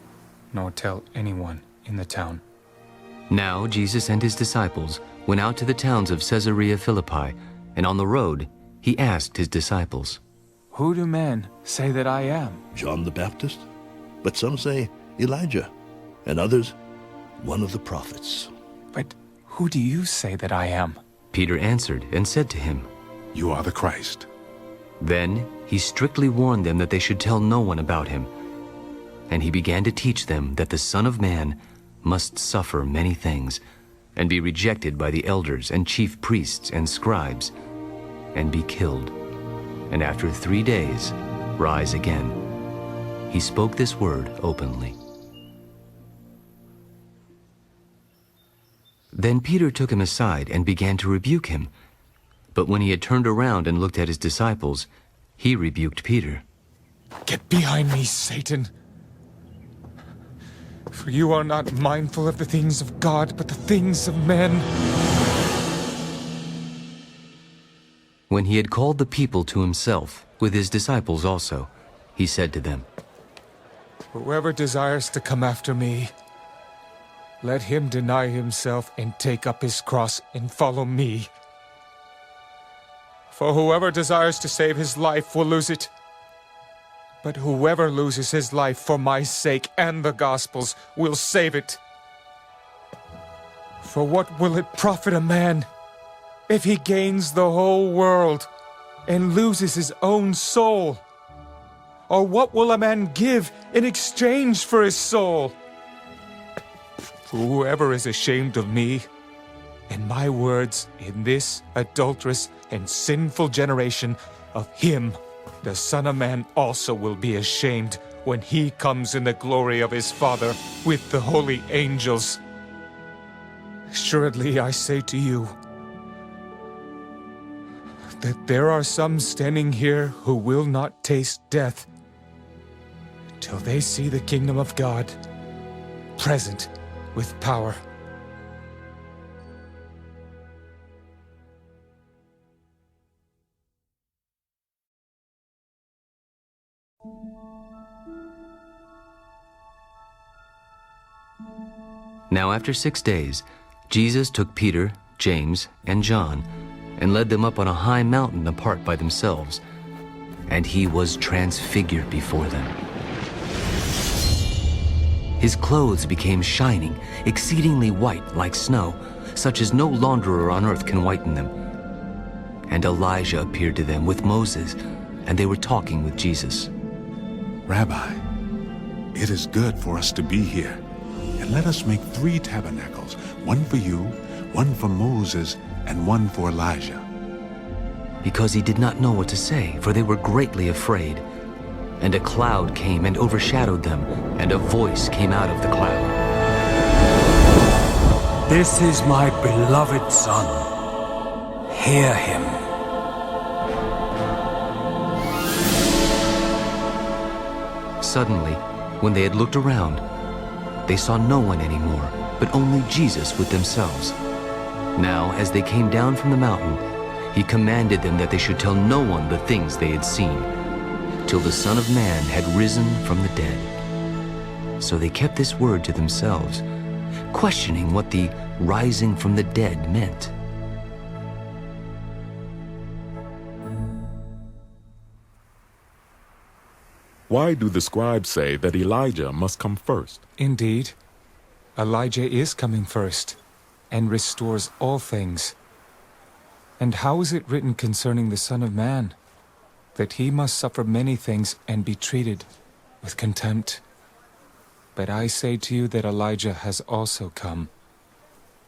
Speaker 6: nor tell anyone in the town.
Speaker 2: Now Jesus and his disciples went out to the towns of Caesarea Philippi, and on the road he asked his disciples,
Speaker 6: "Who do men say that I am?"
Speaker 5: John the Baptist, but some say Elijah, and others one of the prophets.
Speaker 6: "But who do you say that I am?"
Speaker 2: Peter answered and said to him,
Speaker 1: "You are the Christ."
Speaker 2: Then he strictly warned them that they should tell no one about him. And he began to teach them that the Son of Man must suffer many things, and be rejected by the elders and chief priests and scribes, and be killed, and after 3 days rise again. He spoke this word openly. Then Peter took him aside and began to rebuke him. But when he had turned around and looked at his disciples, he rebuked Peter.
Speaker 6: "Get behind me, Satan! For you are not mindful of the things of God, but the things of men."
Speaker 2: When he had called the people to himself, with his disciples also, he said to them,
Speaker 6: "Whoever desires to come after me, let him deny himself and take up his cross and follow me. For whoever desires to save his life will lose it. But whoever loses his life for my sake and the gospel's will save it. For what will it profit a man if he gains the whole world and loses his own soul? Or what will a man give in exchange for his soul? Whoever is ashamed of me and my words in this adulterous and sinful generation, of him the Son of Man also will be ashamed when he comes in the glory of his Father with the holy angels. Assuredly, I say to you that there are some standing here who will not taste death till they see the kingdom of God present with power."
Speaker 2: Now after 6 days, Jesus took Peter, James, and John, and led them up on a high mountain apart by themselves, and he was transfigured before them. His clothes became shining, exceedingly white like snow, such as no launderer on earth can whiten them. And Elijah appeared to them with Moses, and they were talking with Jesus.
Speaker 1: "Rabbi, it is good for us to be here, and let us make 3 tabernacles, one for you, one for Moses, and one for Elijah."
Speaker 2: Because he did not know what to say, for they were greatly afraid. And a cloud came and overshadowed them, and a voice came out of the cloud.
Speaker 21: "This is my beloved Son. Hear him."
Speaker 2: Suddenly, when they had looked around, they saw no one anymore, but only Jesus with themselves. Now, as they came down from the mountain, he commanded them that they should tell no one the things they had seen, till the Son of Man had risen from the dead. So they kept this word to themselves, questioning what the rising from the dead meant.
Speaker 4: Why do the scribes say that Elijah must come first?
Speaker 6: Indeed, Elijah is coming first, and restores all things. And how is it written concerning the Son of Man, that he must suffer many things and be treated with contempt? But I say to you that Elijah has also come,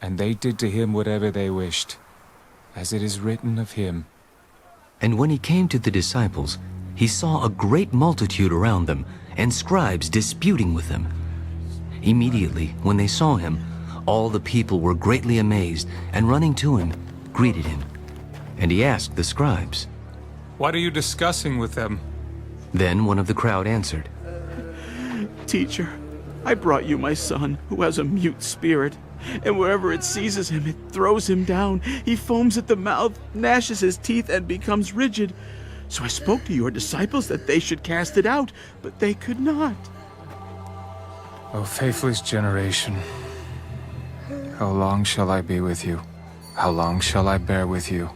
Speaker 6: and they did to him whatever they wished, as it is written of him.
Speaker 2: And when he came to the disciples, he saw a great multitude around them, and scribes disputing with them. Immediately, when they saw him, all the people were greatly amazed, and running to him, greeted him. And he asked the scribes,
Speaker 6: "What are you discussing with them?"
Speaker 2: Then one of the crowd answered,
Speaker 8: "Teacher, I brought you my son, who has a mute spirit. and wherever it seizes him, it throws him down. He foams at the mouth, gnashes his teeth, and becomes rigid. So I spoke to your disciples that they should cast it out, but they could not.
Speaker 6: O faithless generation, how long shall I be with you? How long shall I bear with you?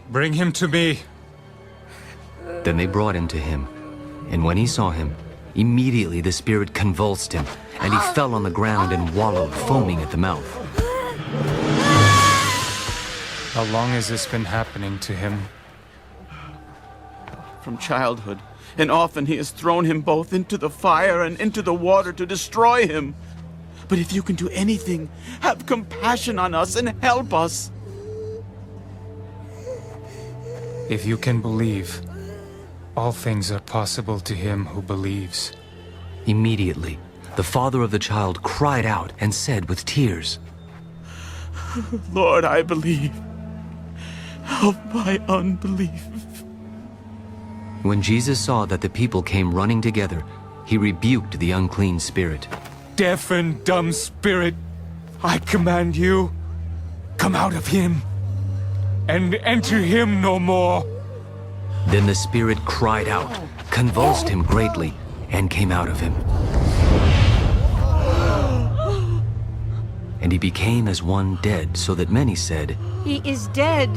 Speaker 6: Bring him to me.
Speaker 2: Then they brought him to him, and when he saw him, immediately the spirit convulsed him, and he fell on the ground and wallowed, foaming at the mouth.
Speaker 6: How long has this been happening to him?
Speaker 8: From childhood, and often he has thrown him both into the fire and into the water to destroy him. But if you can do anything, have compassion on us and help us.
Speaker 6: If you can believe, all things are possible to him who believes.
Speaker 2: Immediately, the father of the child cried out and said with tears,
Speaker 8: Lord, I believe. Help my unbelief.
Speaker 2: When Jesus saw that the people came running together, he rebuked the unclean spirit.
Speaker 6: Deaf and dumb spirit, I command you, come out of him, and enter him no more.
Speaker 2: Then the spirit cried out, convulsed him greatly, and came out of him. And he became as one dead, so that many said,
Speaker 18: He is dead.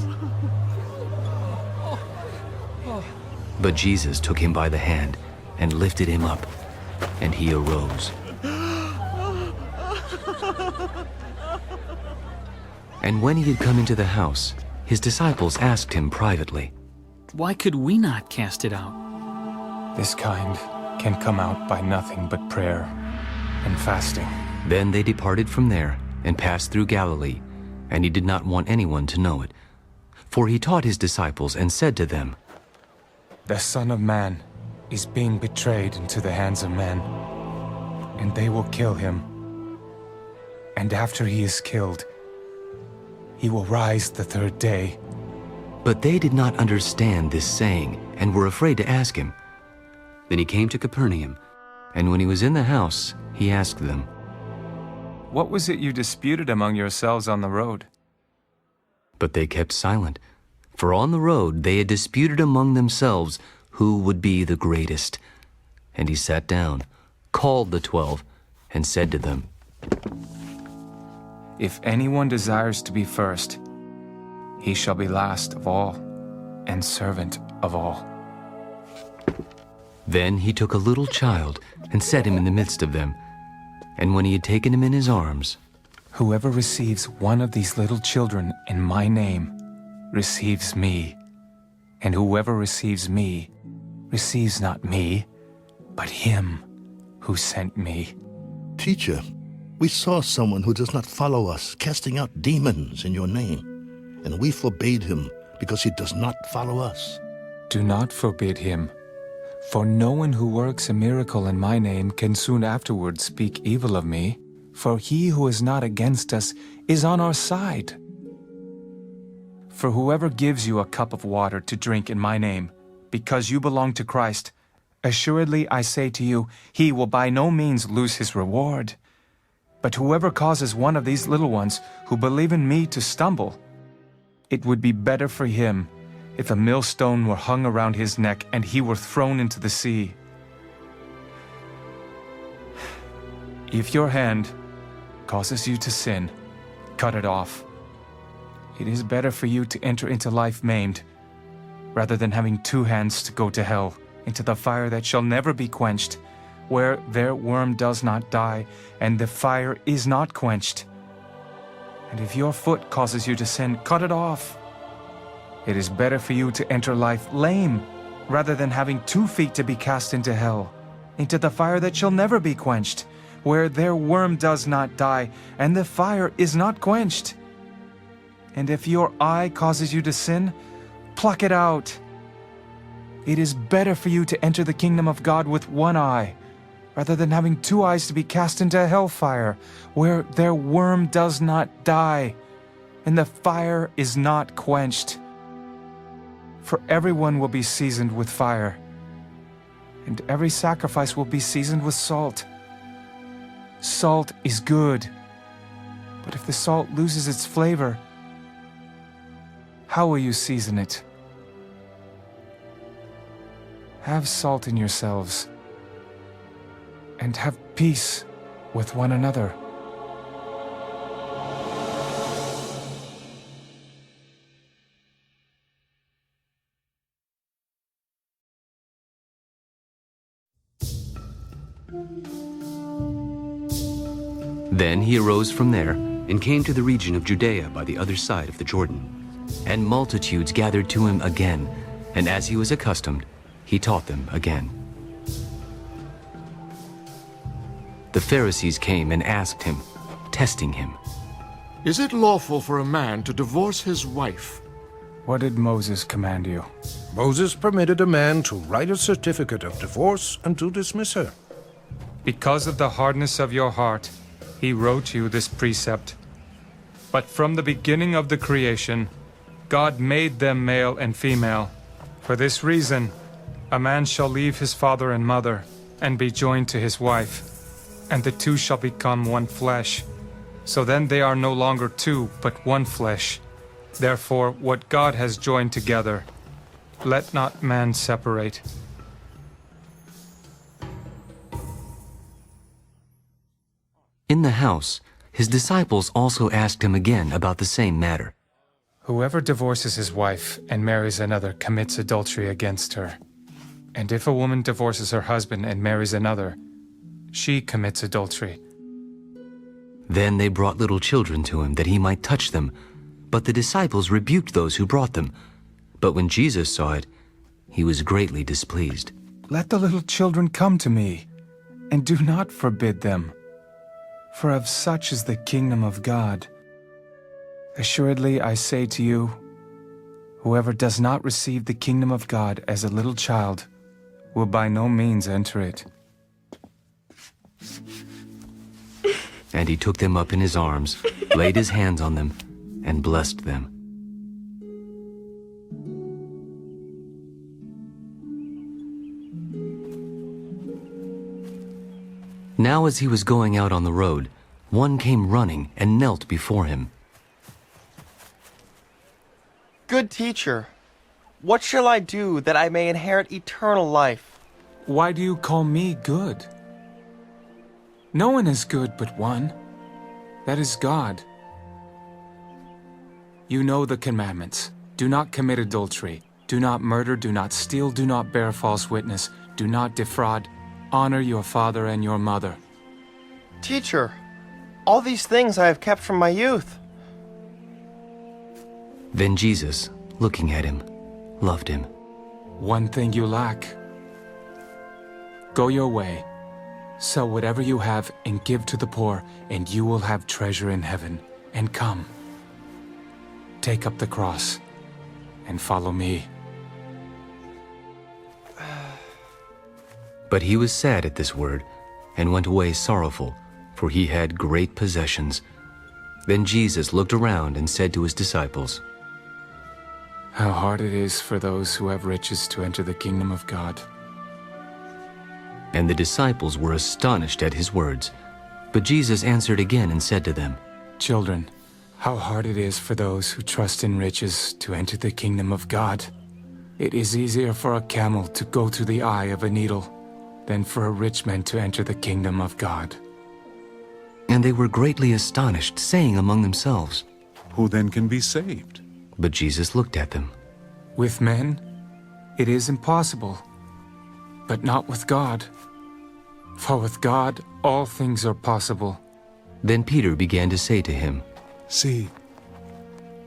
Speaker 2: But Jesus took him by the hand and lifted him up, and he arose. And when he had come into the house, his disciples asked him privately,
Speaker 25: Why could we not cast it out?
Speaker 6: This kind can come out by nothing but prayer and fasting.
Speaker 2: Then they departed from there and passed through Galilee, and he did not want anyone to know it. For he taught his disciples and said to them,
Speaker 6: The Son of Man is being betrayed into the hands of men, and they will kill him. And after he is killed, he will rise the third day.
Speaker 2: But they did not understand this saying, and were afraid to ask him. Then he came to Capernaum, and when he was in the house, he asked them,
Speaker 6: What was it you disputed among yourselves on the road?
Speaker 2: But they kept silent, for on the road they had disputed among themselves who would be the greatest. And he sat down, called the 12, and said to them,
Speaker 6: If anyone desires to be first, he shall be last of all, and servant of all.
Speaker 2: Then he took a little child and set him in the midst of them. And when he had taken him in his arms,
Speaker 6: Whoever receives one of these little children in my name receives me, and whoever receives me receives not me, but him who sent me.
Speaker 5: Teacher, we saw someone who does not follow us casting out demons in your name, and we forbade him because he does not follow us.
Speaker 6: Do not forbid him, for no one who works a miracle in my name can soon afterwards speak evil of me, for he who is not against us is on our side. For whoever gives you a cup of water to drink in my name, because you belong to Christ, assuredly I say to you, he will by no means lose his reward. But whoever causes one of these little ones who believe in me to stumble, it would be better for him if a millstone were hung around his neck and he were thrown into the sea. If your hand causes you to sin, cut it off. It is better for you to enter into life maimed, rather than having two hands to go to hell, into the fire that shall never be quenched, where their worm does not die, and the fire is not quenched. And if your foot causes you to sin, cut it off. It is better for you to enter life lame, rather than having 2 feet to be cast into hell, into the fire that shall never be quenched, where their worm does not die, and the fire is not quenched. And if your eye causes you to sin, pluck it out. It is better for you to enter the kingdom of God with 1 eye, rather than having 2 eyes to be cast into hellfire, where their worm does not die, and the fire is not quenched. For everyone will be seasoned with fire, and every sacrifice will be seasoned with salt. Salt is good, But if the salt loses its flavor, how will you season it? Have salt in yourselves, and have peace with one another.
Speaker 2: Then he arose from there and came to the region of Judea by the other side of the Jordan. And multitudes gathered to him again, and as he was accustomed, he taught them again. The Pharisees came and asked him, testing him,
Speaker 3: Is it lawful for a man to divorce his wife?
Speaker 6: What did Moses command you?
Speaker 19: Moses permitted a man to write a certificate of divorce and to dismiss her.
Speaker 6: Because of the hardness of your heart, he wrote you this precept. But from the beginning of the creation, God made them male and female. For this reason, a man shall leave his father and mother and be joined to his wife, and the two shall become one flesh. So then they are no longer two, but one flesh. Therefore, what God has joined together, let not man separate.
Speaker 2: In the house, his disciples also asked him again about the same matter.
Speaker 6: Whoever divorces his wife and marries another commits adultery against her. And if a woman divorces her husband and marries another, she commits adultery.
Speaker 2: Then they brought little children to him that he might touch them, but the disciples rebuked those who brought them. But when Jesus saw it, he was greatly displeased.
Speaker 6: Let the little children come to me, and do not forbid them. For of such is the kingdom of God. Assuredly, I say to you, whoever does not receive the kingdom of God as a little child will by no means enter it.
Speaker 2: And he took them up in his arms, laid his hands on them, and blessed them. Now as he was going out on the road, one came running and knelt before him.
Speaker 11: Good teacher, what shall I do that I may inherit eternal life?
Speaker 6: Why do you call me good? No one is good but one, that is God. You know the commandments. Do not commit adultery. Do not murder. Do not steal. Do not bear false witness. Do not defraud. Honor your father and your mother.
Speaker 11: Teacher, all these things I have kept from my youth.
Speaker 2: Then Jesus, looking at him, loved him.
Speaker 6: One thing you lack. Go your way, sell whatever you have and give to the poor, and you will have treasure in heaven. And come, take up the cross and follow me.
Speaker 2: But he was sad at this word, and went away sorrowful, for he had great possessions. Then Jesus looked around and said to his disciples,
Speaker 6: How hard it is for those who have riches to enter the kingdom of God.
Speaker 2: And the disciples were astonished at his words. But Jesus answered again and said to them,
Speaker 6: Children, how hard it is for those who trust in riches to enter the kingdom of God. It is easier for a camel to go through the eye of a needle than for a rich man to enter the kingdom of God.
Speaker 2: And they were greatly astonished, saying among themselves,
Speaker 1: Who then can be saved?
Speaker 2: But Jesus looked at them.
Speaker 6: With men, it is impossible, but not with God. For with God, all things are possible.
Speaker 2: Then Peter began to say to him,
Speaker 1: See,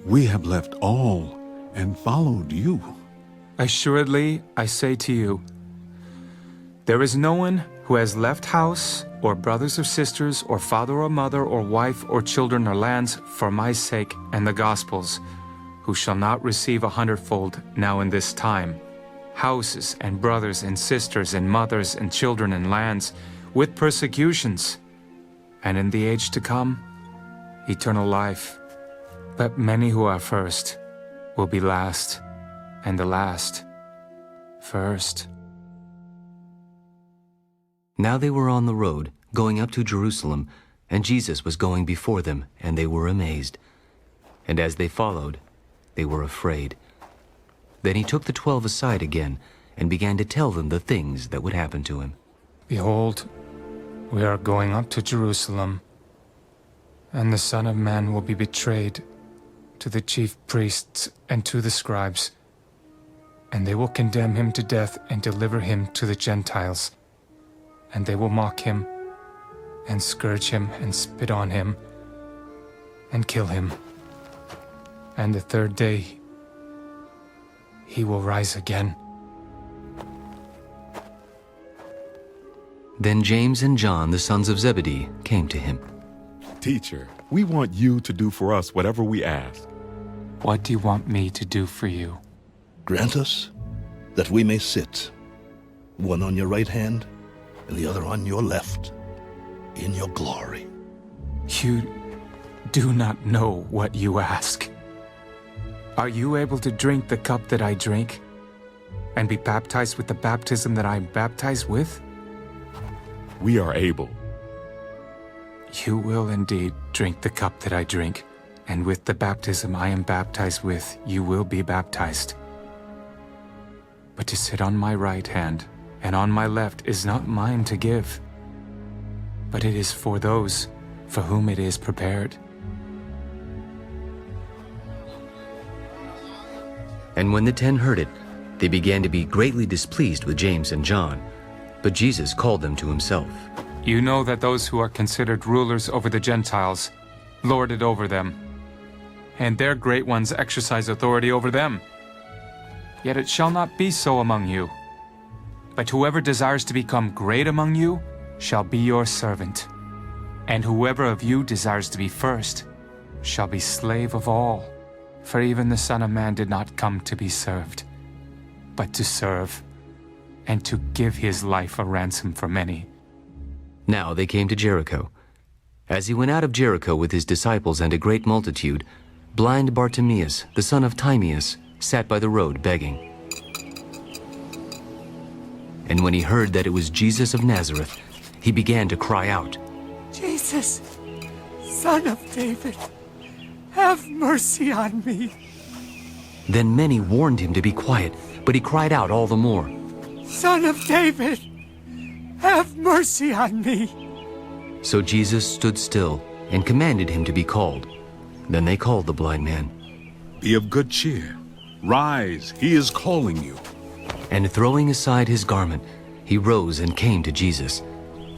Speaker 1: we have left all and followed you.
Speaker 6: Assuredly, I say to you, there is no one who has left house, or brothers or sisters, or father or mother, or wife or children or lands, for my sake and the gospel's, who shall not receive 100-fold now in this time, houses and brothers and sisters and mothers and children and lands, with persecutions, and in the age to come, eternal life. But many who are first will be last, and the last first.
Speaker 2: Now they were on the road, going up to Jerusalem, and Jesus was going before them, and they were amazed. And as they followed, they were afraid. Then he took the 12 aside again, and began to tell them the things that would happen to him.
Speaker 6: Behold, we are going up to Jerusalem, and the Son of Man will be betrayed to the chief priests and to the scribes, and they will condemn him to death and deliver him to the Gentiles. And they will mock him, and scourge him, and spit on him, and kill him. And the third day he will rise again.
Speaker 2: Then James and John, the sons of Zebedee, came to him.
Speaker 4: Teacher, we want you to do for us whatever we ask.
Speaker 6: What do you want me to do for you?
Speaker 5: Grant us that we may sit, one on your right hand and the other on your left, in your glory.
Speaker 6: You do not know what you ask. Are you able to drink the cup that I drink, and be baptized with the baptism that I am baptized with?
Speaker 4: We are able.
Speaker 6: You will indeed drink the cup that I drink, and with the baptism I am baptized with, you will be baptized. But to sit on my right hand and on my left is not mine to give, but it is for those for whom it is prepared.
Speaker 2: And when the 10 heard it, they began to be greatly displeased with James and John. But Jesus called them to himself.
Speaker 6: You know that those who are considered rulers over the Gentiles lord it over them, and their great ones exercise authority over them. Yet it shall not be so among you. But whoever desires to become great among you shall be your servant. And whoever of you desires to be first shall be slave of all. For even the Son of Man did not come to be served, but to serve, and to give his life a ransom for many.
Speaker 2: Now they came to Jericho. As he went out of Jericho with his disciples and a great multitude, blind Bartimaeus, the son of Timaeus, sat by the road begging. And when he heard that it was Jesus of Nazareth, he began to cry out,
Speaker 7: Jesus, Son of David, have mercy on me.
Speaker 2: Then many warned him to be quiet, but he cried out all the more,
Speaker 7: Son of David, have mercy on me.
Speaker 2: So Jesus stood still and commanded him to be called. Then they called the blind man.
Speaker 1: Be of good cheer. Rise, he is calling you.
Speaker 2: And throwing aside his garment, he rose and came to Jesus.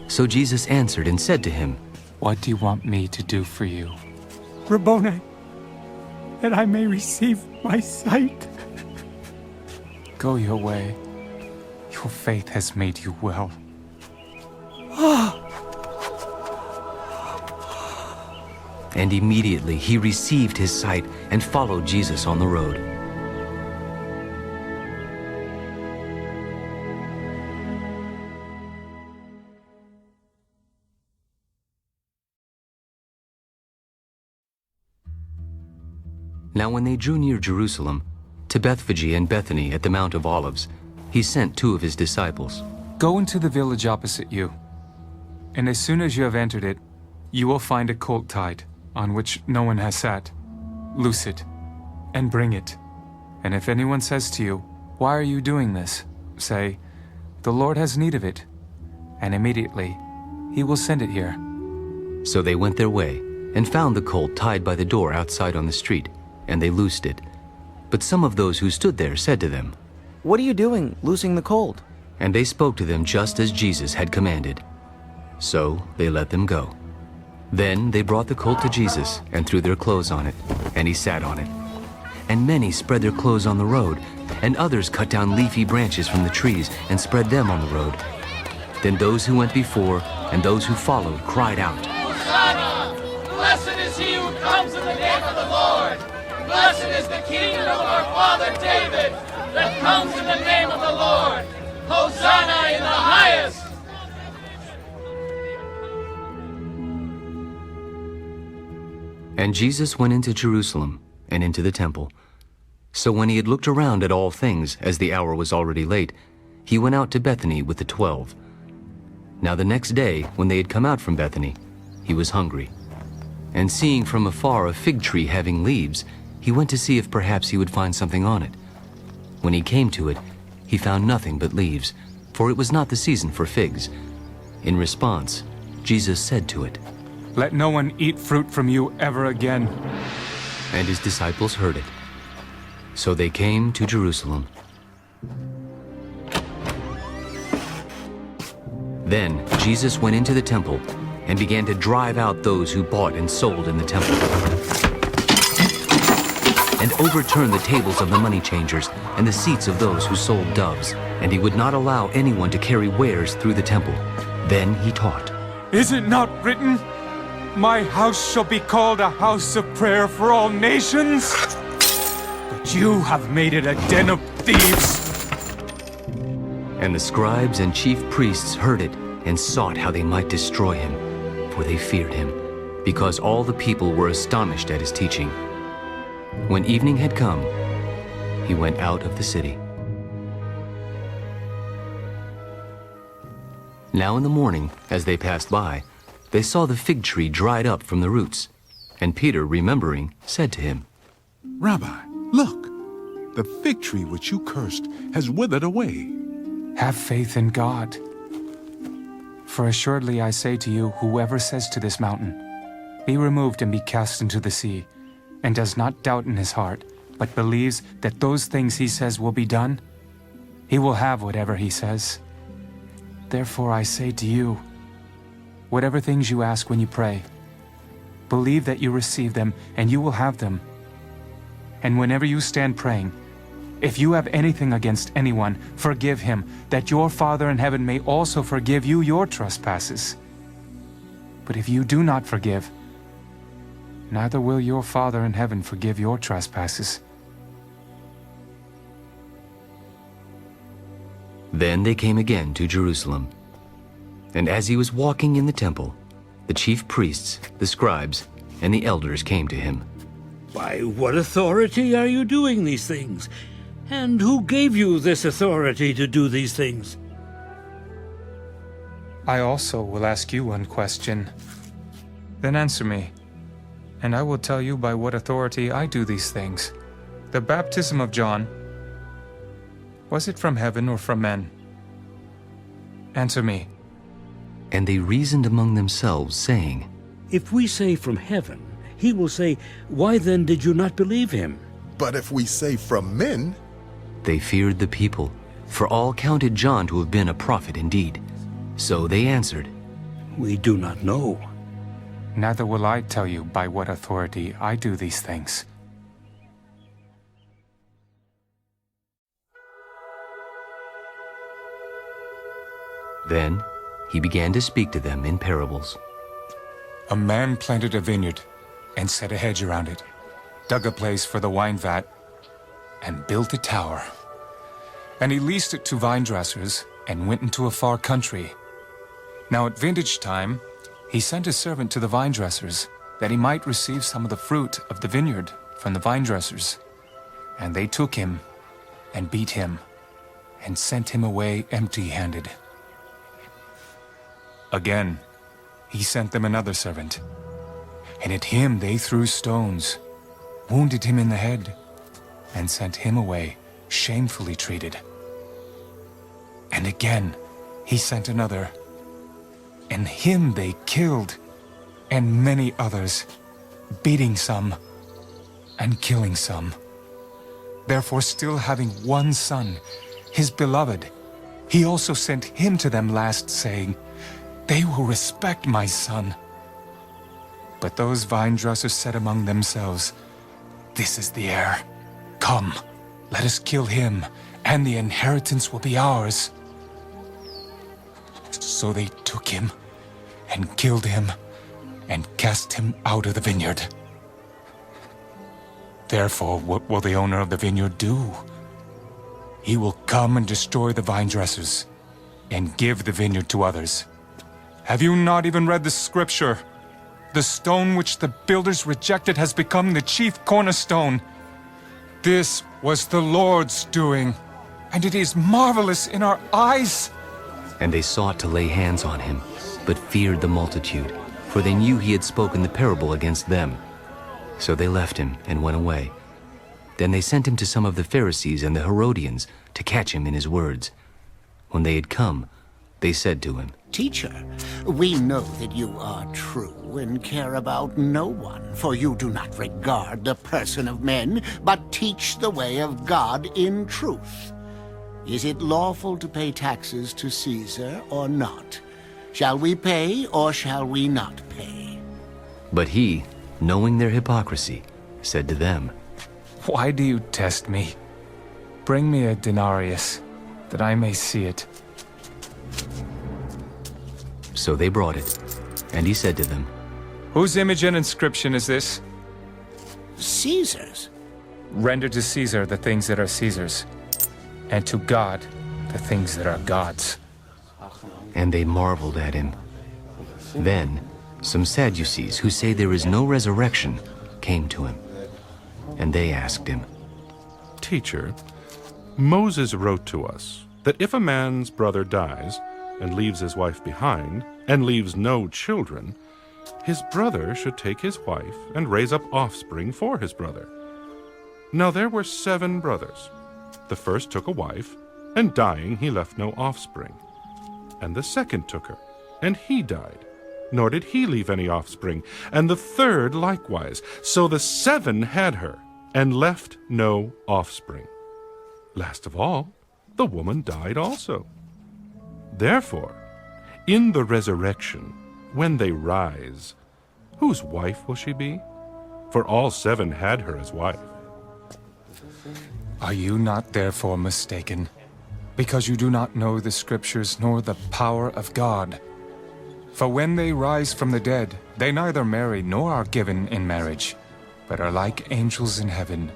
Speaker 2: So Jesus answered and said to him,
Speaker 6: What do you want me to do for you?
Speaker 7: Rabboni, that I may receive my sight.
Speaker 6: Go your way. Your faith has made you well.
Speaker 2: And immediately he received his sight and followed Jesus on the road. Now when they drew near Jerusalem, to Bethphage and Bethany at the Mount of Olives, he sent 2 of his disciples.
Speaker 6: Go into the village opposite you, and as soon as you have entered it, you will find a colt tied, on which no one has sat. Loose it, and bring it. And if anyone says to you, Why are you doing this? Say, The Lord has need of it. And immediately he will send it here.
Speaker 2: So they went their way, and found the colt tied by the door outside on the street, and they loosed it. But some of those who stood there said to them,
Speaker 12: What are you doing, loosing the colt?
Speaker 2: And they spoke to them just as Jesus had commanded. So they let them go. Then they brought the colt to Jesus and threw their clothes on it, and he sat on it. And many spread their clothes on the road, and others cut down leafy branches from the trees and spread them on the road. Then those who went before and those who followed cried out,
Speaker 13: Hosanna! Blessed is he who comes in the name of the Lord! Blessed is the kingdom of our father David that comes in the name of the Lord! Hosanna in the highest!
Speaker 2: And Jesus went into Jerusalem and into the temple. So when he had looked around at all things, as the hour was already late, he went out to Bethany with the 12. Now the next day, when they had come out from Bethany, he was hungry. And seeing from afar a fig tree having leaves, he went to see if perhaps he would find something on it. When he came to it, he found nothing but leaves, for it was not the season for figs. In response, Jesus said to it,
Speaker 6: "Let no one eat fruit from you ever again."
Speaker 2: And his disciples heard it. So they came to Jerusalem. Then Jesus went into the temple and began to drive out those who bought and sold in the temple, and overturned the tables of the money changers and the seats of those who sold doves. And he would not allow anyone to carry wares through the temple. Then he taught,
Speaker 6: "Is it not written, 'My house shall be called a house of prayer for all nations'? But you have made it a den of thieves."
Speaker 2: And the scribes and chief priests heard it and sought how they might destroy him, for they feared him, because all the people were astonished at his teaching. When evening had come, he went out of the city. Now in the morning, as they passed by, they saw the fig tree dried up from the roots. And Peter, remembering, said to him,
Speaker 1: "Rabbi, look, the fig tree which you cursed has withered away."
Speaker 6: Have faith in God. For assuredly I say to you, whoever says to this mountain, "Be removed and be cast into the sea," and does not doubt in his heart, but believes that those things he says will be done, he will have whatever he says. Therefore I say to you, whatever things you ask when you pray, believe that you receive them, and you will have them. And whenever you stand praying, if you have anything against anyone, forgive him, that your Father in heaven may also forgive you your trespasses. But if you do not forgive, neither will your Father in heaven forgive your trespasses.
Speaker 2: Then they came again to Jerusalem. And as he was walking in the temple, the chief priests, the scribes, and the elders came to him.
Speaker 10: "By what authority are you doing these things? And who gave you this authority to do these things?"
Speaker 6: I also will ask you one question. Then answer me, and I will tell you by what authority I do these things. The baptism of John, was it from heaven or from men? Answer me.
Speaker 2: And they reasoned among themselves, saying,
Speaker 10: "If we say from heaven, he will say, 'Why then did you not believe him?'
Speaker 14: But if we say from men..."
Speaker 2: They feared the people, for all counted John to have been a prophet indeed. So they answered,
Speaker 10: "We do not know."
Speaker 6: Neither will I tell you by what authority I do these things.
Speaker 2: Then he began to speak to them in parables.
Speaker 6: A man planted a vineyard and set a hedge around it, dug a place for the wine vat, and built a tower. And he leased it to vine dressers and went into a far country. Now at vintage time, he sent a servant to the vine dressers, that he might receive some of the fruit of the vineyard from the vine dressers. And they took him and beat him and sent him away empty-handed. Again, he sent them another servant, and at him they threw stones, wounded him in the head, and sent him away shamefully treated. And again, he sent another, and him they killed, and many others, beating some and killing some. Therefore, still having one son, his beloved, he also sent him to them last, saying, 'They will respect my son.' But those vine dressers said among themselves, 'This is the heir. Come, let us kill him, and the inheritance will be ours.' So they took him and killed him and cast him out of the vineyard. Therefore, what will the owner of the vineyard do? He will come and destroy the vine dressers and give the vineyard to others. Have you not even read the scripture? The stone which the builders rejected has become the chief cornerstone. This was the Lord's doing, and it is marvelous in our eyes."
Speaker 2: And they sought to lay hands on him, but feared the multitude, for for they knew he had spoken the parable against them. So they left him and went away. Then they sent him to some of the Pharisees and the Herodians to catch him in his words. When they had come, they said to him,
Speaker 15: Teacher, we know that you are true and care about no one, for you do not regard the person of men, but teach the way of God in truth. Is it lawful to pay taxes to Caesar or not? Shall we pay or shall we not pay?
Speaker 2: But he, knowing their hypocrisy, said to them,
Speaker 6: Why do you test me? Bring me a denarius, that I may see it.
Speaker 2: So they brought it, and he said to them,
Speaker 6: Whose image and inscription is this?
Speaker 15: Caesar's.
Speaker 6: Render to Caesar the things that are Caesar's, and to God the things that are God's.
Speaker 2: And they marveled at him. Then some Sadducees, who say there is no resurrection, came to him. And they asked him,
Speaker 17: Teacher, Moses wrote to us that if a man's brother dies and leaves his wife behind and leaves no children, his brother should take his wife and raise up offspring for his brother. Now there were 7 brothers. The first took a wife, and dying he left no offspring. And the second took her, and he died, nor did he leave any offspring. And the third likewise. So the 7 had her, and left no offspring. Last of all, the woman died also. Therefore, in the resurrection, when they rise, whose wife will she be? For all 7 had her as wife.
Speaker 6: Are you not therefore mistaken, because you do not know the Scriptures nor the power of God? For when they rise from the dead, they neither marry nor are given in marriage, but are like angels in heaven.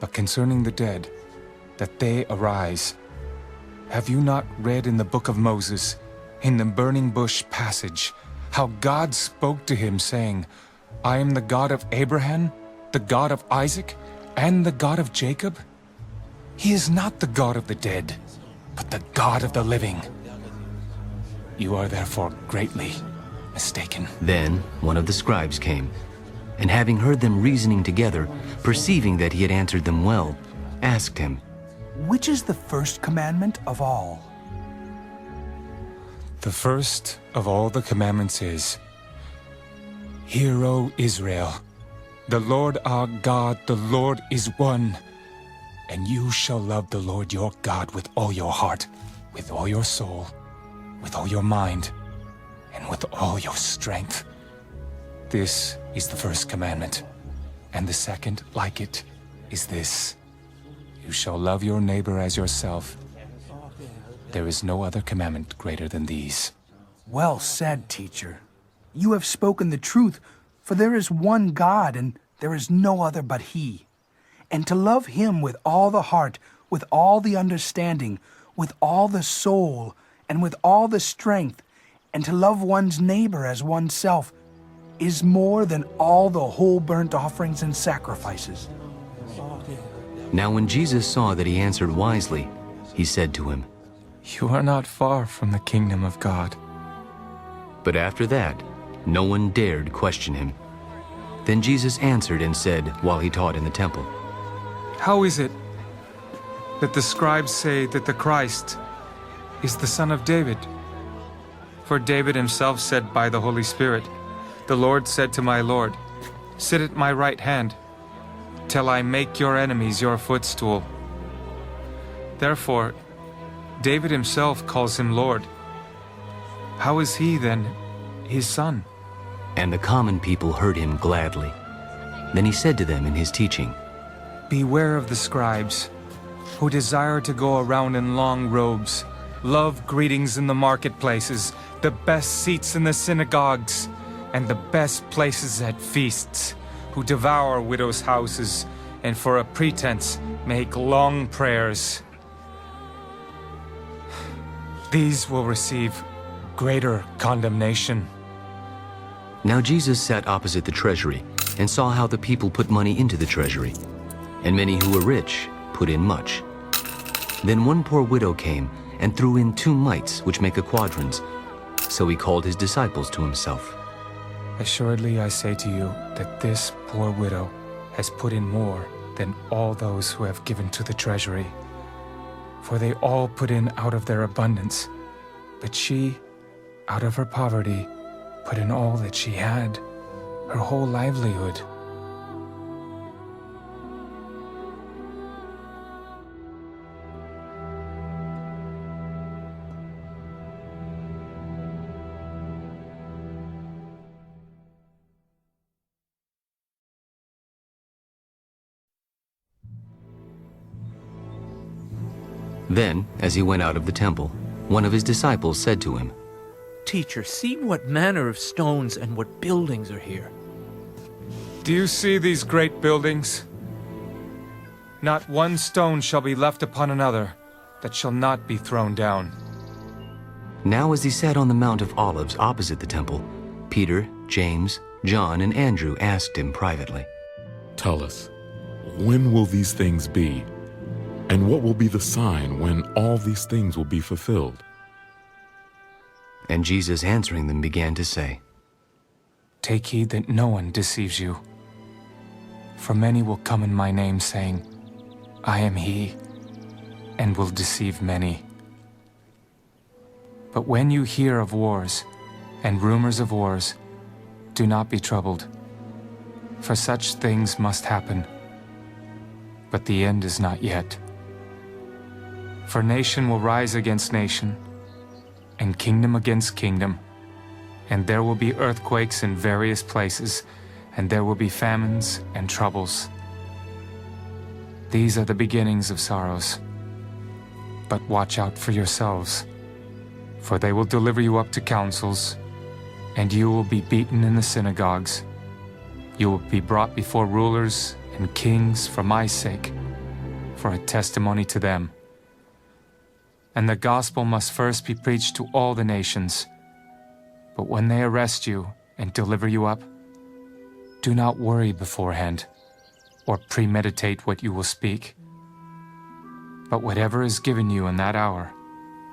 Speaker 6: But concerning the dead, that they arise, have you not read in the book of Moses, in the burning bush passage, how God spoke to him, saying, I am the God of Abraham, the God of Isaac, and the God of Jacob? He is not the God of the dead, but the God of the living. You are therefore greatly mistaken.
Speaker 2: Then one of the scribes came, and having heard them reasoning together, perceiving that he had answered them well, asked him,
Speaker 20: Which is the first commandment of all?
Speaker 6: The first of all the commandments is, Hear, O Israel, the Lord our God, the Lord is one, and you shall love the Lord your God with all your heart, with all your soul, with all your mind, and with all your strength. This is the first commandment, and the second, like it, is this: you shall love your neighbor as yourself. There is no other commandment greater than these.
Speaker 20: Well said, teacher. You have spoken the truth, for there is one God, and there is no other but He. And to love Him with all the heart, with all the understanding, with all the soul, and with all the strength, and to love one's neighbor as oneself, is more than all the whole burnt offerings and sacrifices.
Speaker 2: Now when Jesus saw that he answered wisely, he said to him,
Speaker 6: You are not far from the kingdom of God.
Speaker 2: But after that, no one dared question him. Then Jesus answered and said, while he taught in the temple,
Speaker 6: How is it that the scribes say that the Christ is the son of David? For David himself said by the Holy Spirit, The Lord said to my Lord, Sit at my right hand, till I make your enemies your footstool. Therefore, David himself calls him Lord. How is he then his son?
Speaker 2: And the common people heard him gladly. Then he said to them in his teaching,
Speaker 6: Beware of the scribes, who desire to go around in long robes, love greetings in the marketplaces, the best seats in the synagogues, and the best places at feasts, who devour widows' houses, and for a pretense make long prayers. These will receive greater condemnation.
Speaker 2: Now Jesus sat opposite the treasury, and saw how the people put money into the treasury. And many who were rich put in much. Then one poor widow came, and threw in 2 mites, which make a quadrans. So he called his disciples to himself,
Speaker 6: Assuredly I say to you that this poor widow has put in more than all those who have given to the treasury. For they all put in out of their abundance, but she, out of her poverty, put in all that she had, her whole livelihood.
Speaker 2: Then, as he went out of the temple, one of his disciples said to him,
Speaker 9: Teacher, see what manner of stones and what buildings are here.
Speaker 6: Do you see these great buildings? Not one stone shall be left upon another that shall not be thrown down.
Speaker 2: Now as he sat on the Mount of Olives opposite the temple, Peter, James, John, and Andrew asked him privately,
Speaker 4: Tell us, when will these things be? And what will be the sign when all these things will be fulfilled?
Speaker 2: And Jesus answering them began to say,
Speaker 6: Take heed that no one deceives you. For many will come in my name, saying, I am he, and will deceive many. But when you hear of wars and rumors of wars, do not be troubled, for such things must happen. But the end is not yet. For nation will rise against nation, and kingdom against kingdom, and there will be earthquakes in various places, and there will be famines and troubles. These are the beginnings of sorrows. But watch out for yourselves, for they will deliver you up to councils, and you will be beaten in the synagogues. You will be brought before rulers and kings for my sake, for a testimony to them. And the gospel must first be preached to all the nations. But when they arrest you and deliver you up, do not worry beforehand, or premeditate what you will speak. But whatever is given you in that hour,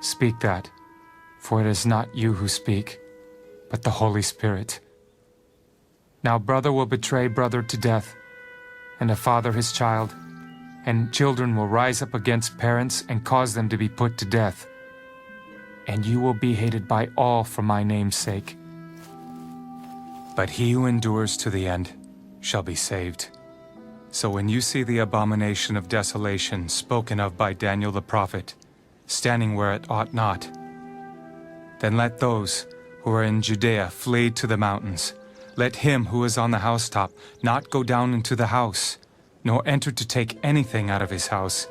Speaker 6: speak that, for it is not you who speak, but the Holy Spirit. Now brother will betray brother to death, and a father his child, and children will rise up against parents and cause them to be put to death. And you will be hated by all for my name's sake. But he who endures to the end shall be saved. So when you see the abomination of desolation spoken of by Daniel the prophet, standing where it ought not, then let those who are in Judea flee to the mountains. Let him who is on the housetop not go down into the house, nor enter to take anything out of his house.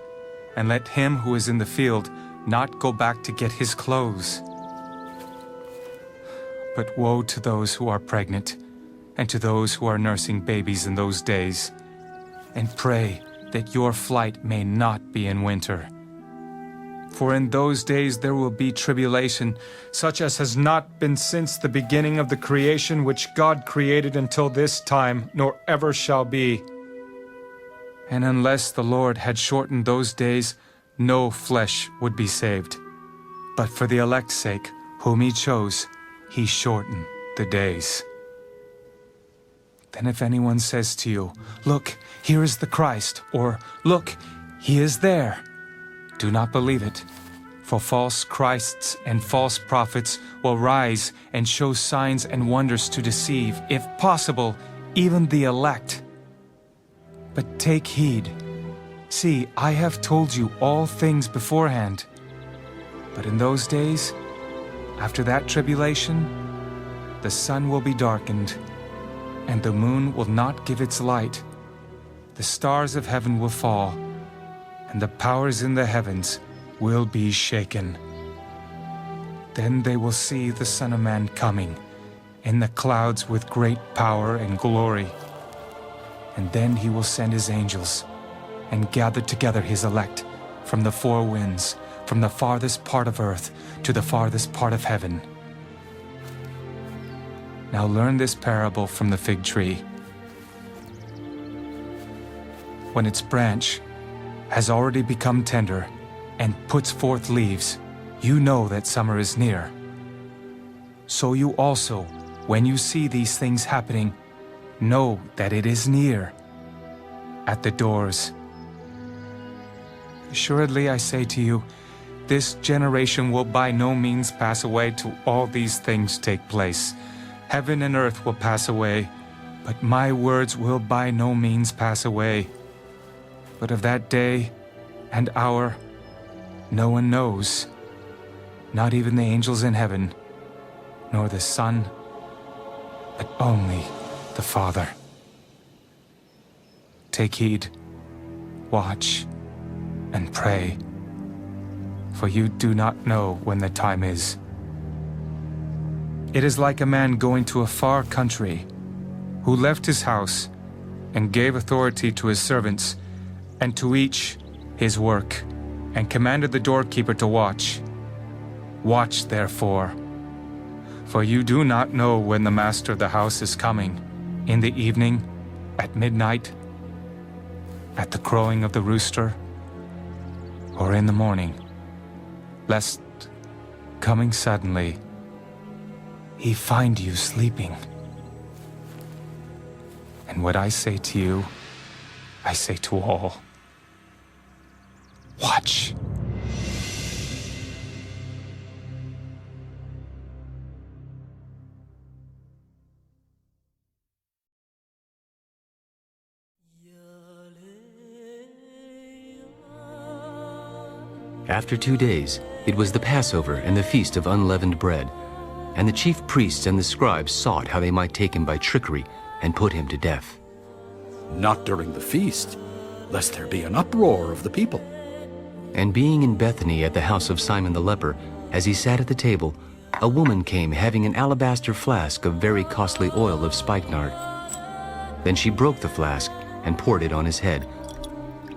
Speaker 6: And let him who is in the field not go back to get his clothes. But woe to those who are pregnant, and to those who are nursing babies in those days. And pray that your flight may not be in winter. For in those days there will be tribulation, such as has not been since the beginning of the creation which God created until this time, nor ever shall be. And unless the Lord had shortened those days, no flesh would be saved. But for the elect's sake, whom he chose, he shortened the days. Then if anyone says to you, Look, here is the Christ, or Look, he is there, do not believe it. For false Christs and false prophets will rise and show signs and wonders to deceive, if possible, even the elect. But take heed. See, I have told you all things beforehand. But in those days, after that tribulation, the sun will be darkened, and the moon will not give its light. The stars of heaven will fall, and the powers in the heavens will be shaken. Then they will see the Son of Man coming in the clouds with great power and glory. And then he will send his angels and gather together his elect from the four winds, from the farthest part of earth to the farthest part of heaven. Now learn this parable from the fig tree. When its branch has already become tender and puts forth leaves, you know that summer is near. So you also, When you see these things happening, know that it is near, at the doors. Assuredly, I say to you, this generation will by no means pass away till all these things take place. Heaven and earth will pass away, but my words will by no means pass away. But of that day and hour, no one knows, not even the angels in heaven, nor the Son, but only the Father. Take heed, watch, and pray, for you do not know when the time is. It is like a man going to a far country, who left his house and gave authority to his servants, and to each his work, and commanded the doorkeeper to watch. Watch, therefore, for you do not know when the master of the house is coming, in the evening, at midnight, at the crowing of the rooster, or in the morning, lest, coming suddenly, he find you sleeping. And what I say to you, I say to all. Watch.
Speaker 2: After 2 days, it was the Passover and the Feast of Unleavened Bread, and the chief priests and the scribes sought how they might take him by trickery and put him to death.
Speaker 19: Not during the feast, lest there be an uproar of the people.
Speaker 2: And being in Bethany at the house of Simon the leper, as he sat at the table, a woman came having an alabaster flask of very costly oil of spikenard. Then she broke the flask and poured it on his head.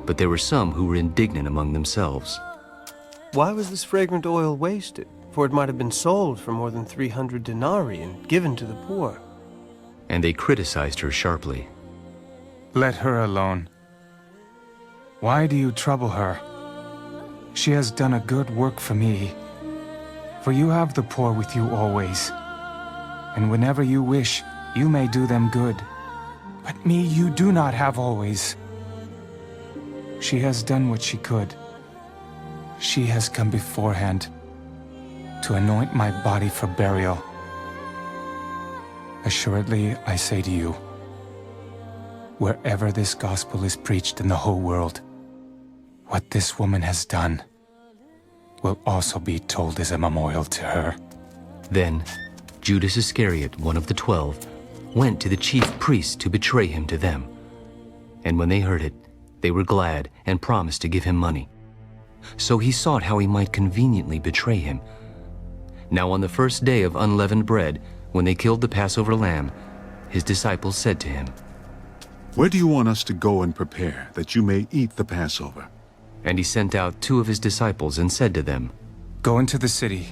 Speaker 2: But there were some who were indignant among themselves.
Speaker 16: Why was this fragrant oil wasted? For it might have been sold for more than 300 denarii and given to the poor.
Speaker 2: And they criticized her sharply.
Speaker 6: Let her alone. Why do you trouble her? She has done a good work for me. For you have the poor with you always. And whenever you wish, you may do them good. But me you do not have always. She has done what she could. She has come beforehand to anoint my body for burial. Assuredly, I say to you, wherever this gospel is preached in the whole world, what this woman has done will also be told as a memorial to her.
Speaker 2: Then Judas Iscariot, one of the 12, went to the chief priests to betray him to them. And when they heard it, they were glad and promised to give him money. So he sought how he might conveniently betray him. Now on the first day of unleavened bread, when they killed the Passover lamb, his disciples said to him,
Speaker 1: "Where do you want us to go and prepare, that you may eat the Passover?"
Speaker 2: And he sent out 2 of his disciples and said to them,
Speaker 6: Go into the city,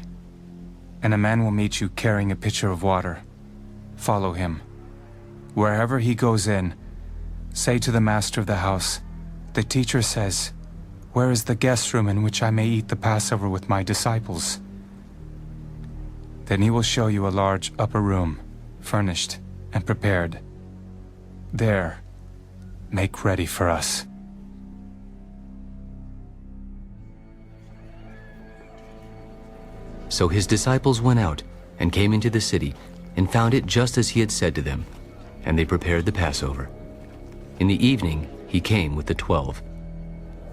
Speaker 6: and a man will meet you carrying a pitcher of water. Follow him. Wherever he goes in, say to the master of the house, the teacher says, where is the guest room in which I may eat the Passover with my disciples? Then he will show you a large upper room, furnished and prepared. There, make ready for us.
Speaker 2: So his disciples went out and came into the city and found it just as he had said to them, and they prepared the Passover. In the evening he came with the 12.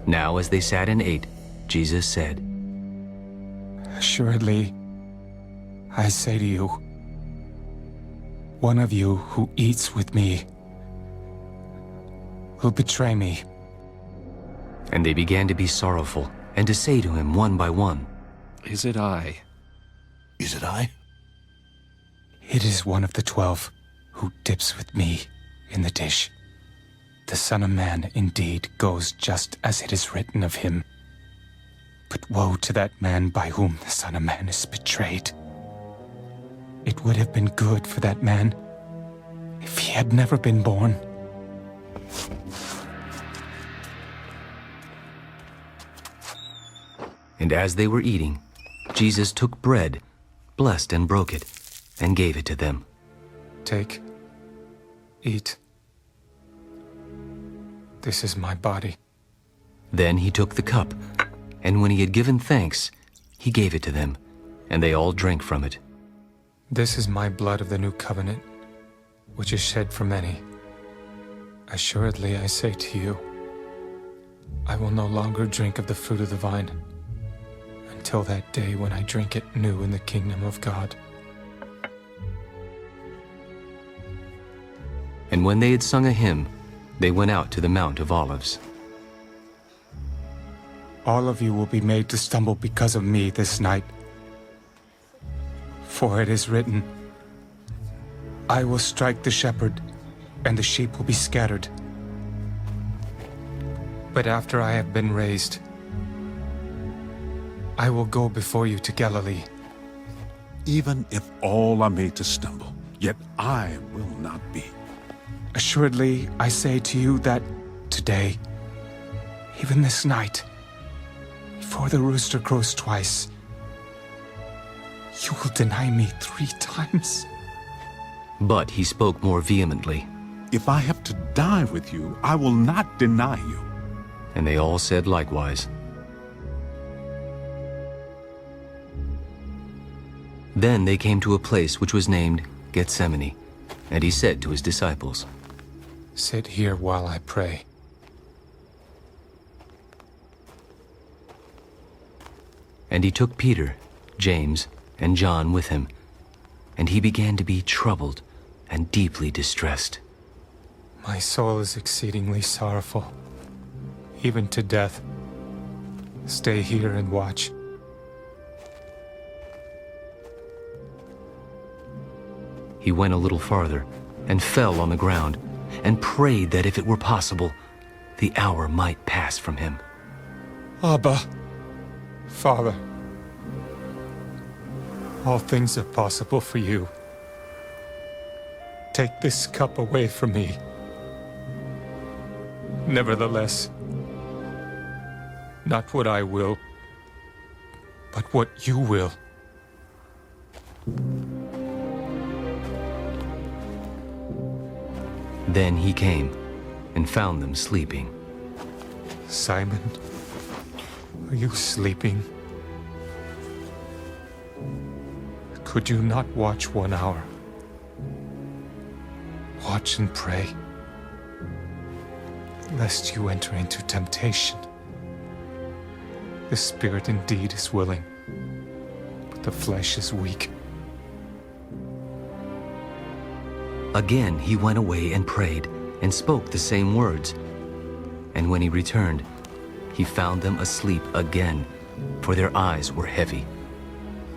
Speaker 2: Now as they sat and ate, Jesus said,
Speaker 6: Assuredly, I say to you, one of you who eats with me will betray me.
Speaker 2: And they began to be sorrowful and to say to him one by one,
Speaker 17: Is it I?
Speaker 5: Is it I?
Speaker 6: It is one of the 12 who dips with me in the dish. The Son of Man indeed goes just as it is written of him. But woe to that man by whom the Son of Man is betrayed. It would have been good for that man if he had never been born.
Speaker 2: And as they were eating, Jesus took bread, blessed and broke it, and gave it to them,
Speaker 6: Take, eat. This is my body.
Speaker 2: Then he took the cup, and when he had given thanks, he gave it to them, and they all drank from it.
Speaker 6: This is my blood of the new covenant, which is shed for many. Assuredly, I say to you, I will no longer drink of the fruit of the vine until that day when I drink it new in the kingdom of God.
Speaker 2: And when they had sung a hymn, they went out to the Mount of Olives.
Speaker 6: All of you will be made to stumble because of me this night. For it is written, I will strike the shepherd, and the sheep will be scattered. But after I have been raised, I will go before you to Galilee.
Speaker 1: Even if all are made to stumble, yet I will not be.
Speaker 6: Assuredly, I say to you that today, even this night, before the rooster crows twice, you will deny me 3 times.
Speaker 2: But he spoke more vehemently.
Speaker 1: If I have to die with you, I will not deny you.
Speaker 2: And they all said likewise. Then they came to a place which was named Gethsemane, and he said to his disciples,
Speaker 6: Sit here while I pray.
Speaker 2: And he took Peter, James, and John with him, and he began to be troubled and deeply distressed.
Speaker 6: My soul is exceedingly sorrowful, even to death. Stay here and watch.
Speaker 2: He went a little farther and fell on the ground and prayed that if it were possible, the hour might pass from him.
Speaker 6: Abba, Father, all things are possible for you. Take this cup away from me. Nevertheless, not what I will, but what you will.
Speaker 2: Then he came and found them sleeping.
Speaker 6: Simon, are you sleeping? Could you not watch 1 hour? Watch and pray, lest you enter into temptation. The spirit indeed is willing, but the flesh is weak.
Speaker 2: Again he went away and prayed, and spoke the same words. And when he returned, he found them asleep again, for their eyes were heavy,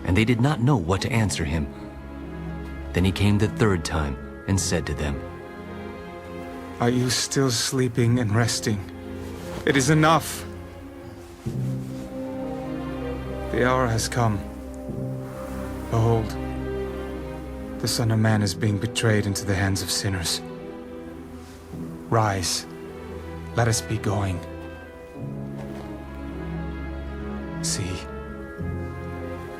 Speaker 2: and they did not know what to answer him. Then he came the 3rd time and said to them,
Speaker 6: Are you still sleeping and resting? It is enough. The hour has come. Behold, the Son of Man is being betrayed into the hands of sinners. Rise, let us be going. See,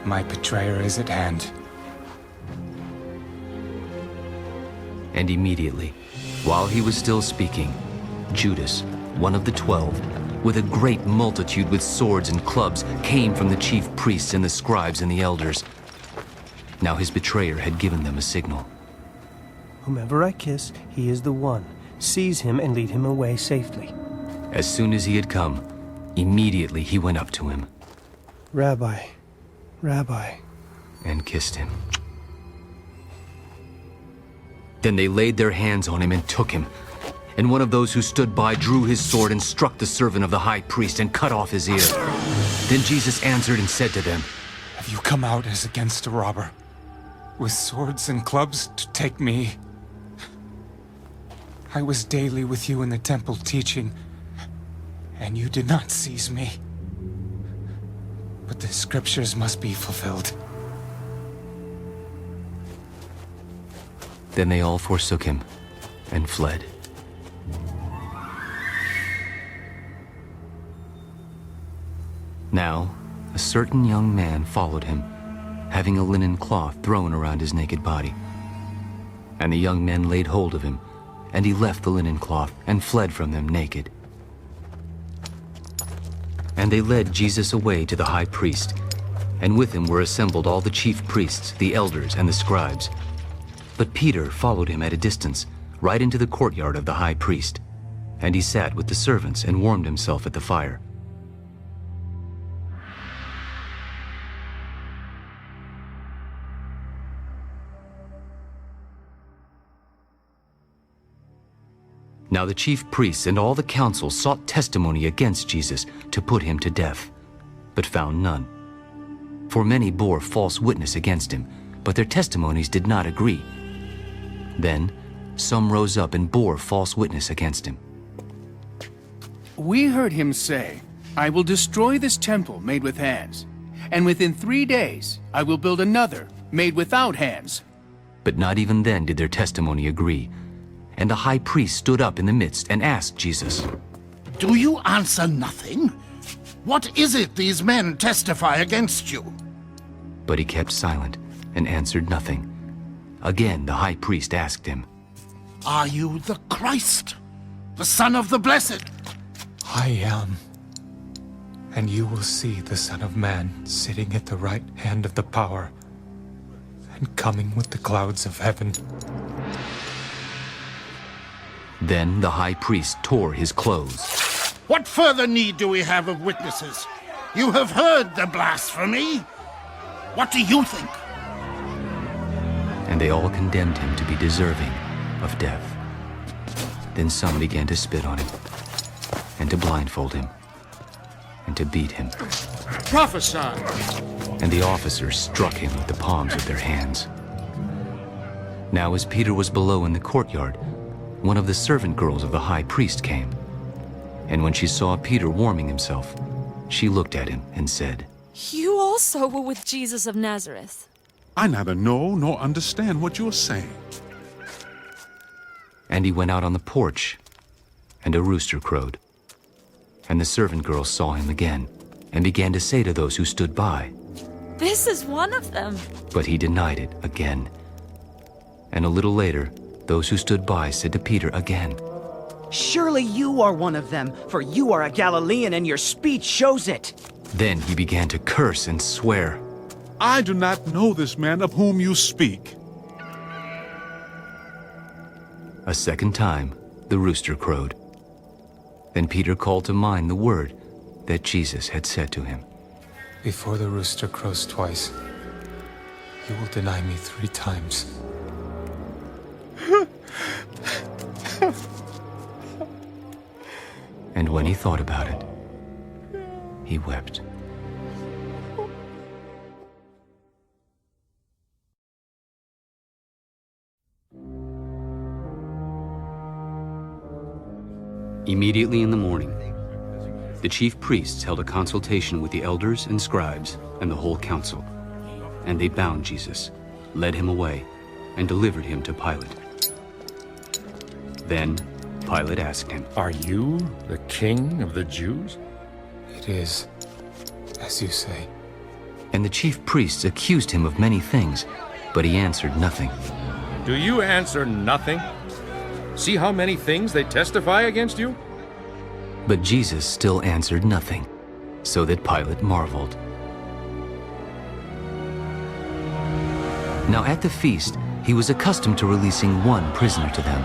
Speaker 6: my betrayer is at hand.
Speaker 2: And immediately, while he was still speaking, Judas, one of the 12, with a great multitude with swords and clubs, came from the chief priests and the scribes and the elders. Now his betrayer had given them a signal.
Speaker 16: Whomever I kiss, he is the one. Seize him and lead him away safely.
Speaker 2: As soon as he had come, immediately he went up to him.
Speaker 16: Rabbi, Rabbi,
Speaker 2: and kissed him. Then they laid their hands on him and took him. And one of those who stood by drew his sword and struck the servant of the high priest and cut off his ear. Then Jesus answered and said to them,
Speaker 6: Have you come out as against a robber, with swords and clubs to take me? I was daily with you in the temple teaching, and you did not seize me. But the scriptures must be fulfilled.
Speaker 2: Then they all forsook him and fled. Now, a certain young man followed him, having a linen cloth thrown around his naked body. And the young men laid hold of him, and he left the linen cloth and fled from them naked. And they led Jesus away to the high priest, and with him were assembled all the chief priests, the elders, and the scribes. But Peter followed him at a distance, right into the courtyard of the high priest, and he sat with the servants and warmed himself at the fire. Now the chief priests and all the council sought testimony against Jesus to put him to death, but found none. For many bore false witness against him, but their testimonies did not agree. Then some rose up and bore false witness against him.
Speaker 8: We heard him say, "I will destroy this temple made with hands, and within 3 days I will build another made without hands."
Speaker 2: But not even then did their testimony agree. And the high priest stood up in the midst and asked Jesus,
Speaker 15: "Do you answer nothing? What is it these men testify against you?"
Speaker 2: But he kept silent and answered nothing. Again the high priest asked him,
Speaker 15: "Are you the Christ, the Son of the Blessed?"
Speaker 6: I am. And you will see the Son of Man sitting at the right hand of the power and coming with the clouds of heaven.
Speaker 2: Then the high priest tore his clothes.
Speaker 15: "What further need do we have of witnesses? You have heard the blasphemy. What do you think?"
Speaker 2: And they all condemned him to be deserving of death. Then some began to spit on him, and to blindfold him, and to beat him.
Speaker 15: "Prophesy!"
Speaker 2: And the officers struck him with the palms of their hands. Now as Peter was below in the courtyard, one of the servant girls of the high priest came. And when she saw Peter warming himself, she looked at him and said,
Speaker 21: "You also were with Jesus of Nazareth."
Speaker 1: I neither know nor understand what you are saying.
Speaker 2: And he went out on the porch, and a rooster crowed. And the servant girl saw him again, and began to say to those who stood by,
Speaker 21: "This is one of them."
Speaker 2: But he denied it again. And a little later, those who stood by said to Peter again,
Speaker 12: "Surely you are one of them, for you are a Galilean and your speech shows it."
Speaker 2: Then he began to curse and swear,
Speaker 1: I do not know this man of whom you speak.
Speaker 2: A second time, the rooster crowed. Then Peter called to mind the word that Jesus had said to him.
Speaker 6: Before the rooster crows twice, you will deny me 3 times.
Speaker 2: And when he thought about it, he wept. Immediately in the morning, the chief priests held a consultation with the elders and scribes and the whole council, and they bound Jesus, led him away, and delivered him to Pilate. Then Pilate asked him,
Speaker 22: "Are you the king of the Jews?"
Speaker 6: It is, as you say.
Speaker 2: And the chief priests accused him of many things, but he answered nothing.
Speaker 22: Do you answer nothing? See how many things they testify against you?
Speaker 2: But Jesus still answered nothing, so that Pilate marveled. Now at the feast, he was accustomed to releasing one prisoner to them,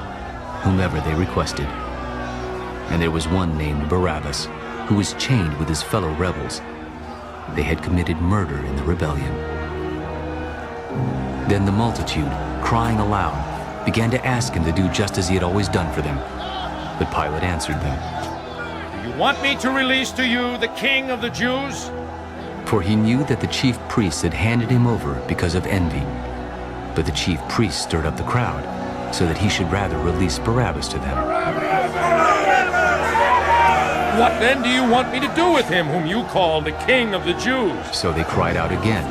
Speaker 2: whomever they requested. And there was one named Barabbas, who was chained with his fellow rebels. They had committed murder in the rebellion. Then the multitude, crying aloud, began to ask him to do just as he had always done for them. But Pilate answered them,
Speaker 22: Do you want me to release to you the king of the Jews?
Speaker 2: For he knew that the chief priests had handed him over because of envy. But the chief priests stirred up the crowd, so that he should rather release Barabbas to them.
Speaker 22: What then do you want me to do with him whom you call the king of the Jews?
Speaker 2: So they cried out again.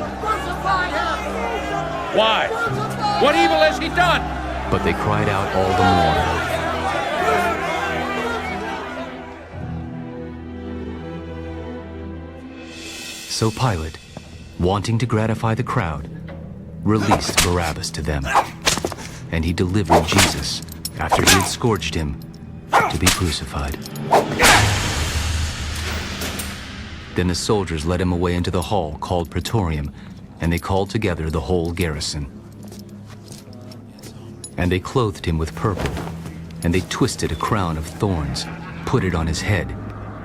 Speaker 22: Why? What evil has he done?
Speaker 2: But they cried out all the more. So Pilate, wanting to gratify the crowd, released Barabbas to them. and he delivered Jesus, after he had scourged him, to be crucified. Then the soldiers led him away into the hall called Praetorium, and they called together the whole garrison. And they clothed him with purple, and they twisted a crown of thorns, put it on his head,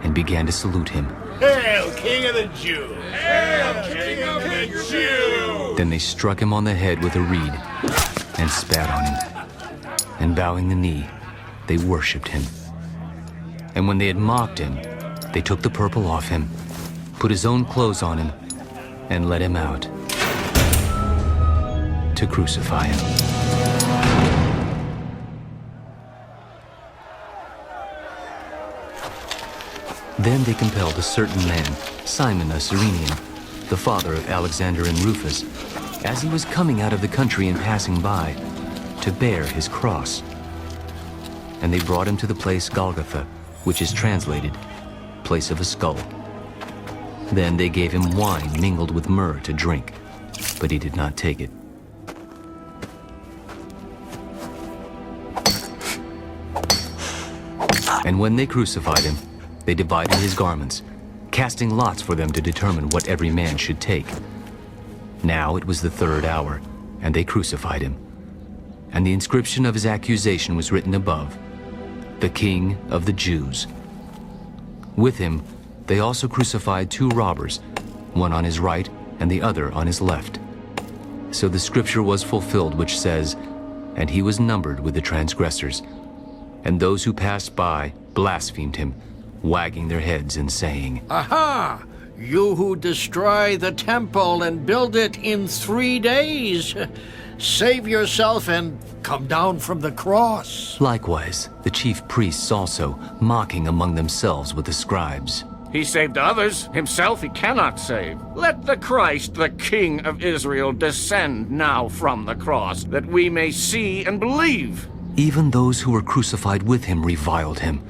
Speaker 2: and began to salute him.
Speaker 10: Hail, King of the Jews! Hail, King of the Jews!
Speaker 2: Then they struck him on the head with a reed, and spat on him. And bowing the knee, they worshipped him. And when they had mocked him, they took the purple off him, put his own clothes on him, and led him out to crucify him. Then they compelled a certain man, Simon a Cyrenian, the father of Alexander and Rufus, as he was coming out of the country and passing by, to bear his cross. And they brought him to the place Golgotha, which is translated, place of a skull. Then they gave him wine mingled with myrrh to drink, but he did not take it. And when they crucified him, they divided his garments, casting lots for them to determine what every man should take. Now it was the 3rd hour, and they crucified him. And the inscription of his accusation was written above, "The King of the Jews." With him, they also crucified 2 robbers, one on his right and the other on his left. So the scripture was fulfilled which says, "And he was numbered with the transgressors." And those who passed by blasphemed him, wagging their heads and saying,
Speaker 10: Aha! You who destroy the temple and build it in 3 days, save yourself and come down from the cross.
Speaker 2: Likewise, the chief priests also, mocking among themselves with the scribes.
Speaker 22: He saved others, himself he cannot save. Let the Christ, the King of Israel, descend now from the cross, that we may see and believe.
Speaker 2: Even those who were crucified with him reviled him.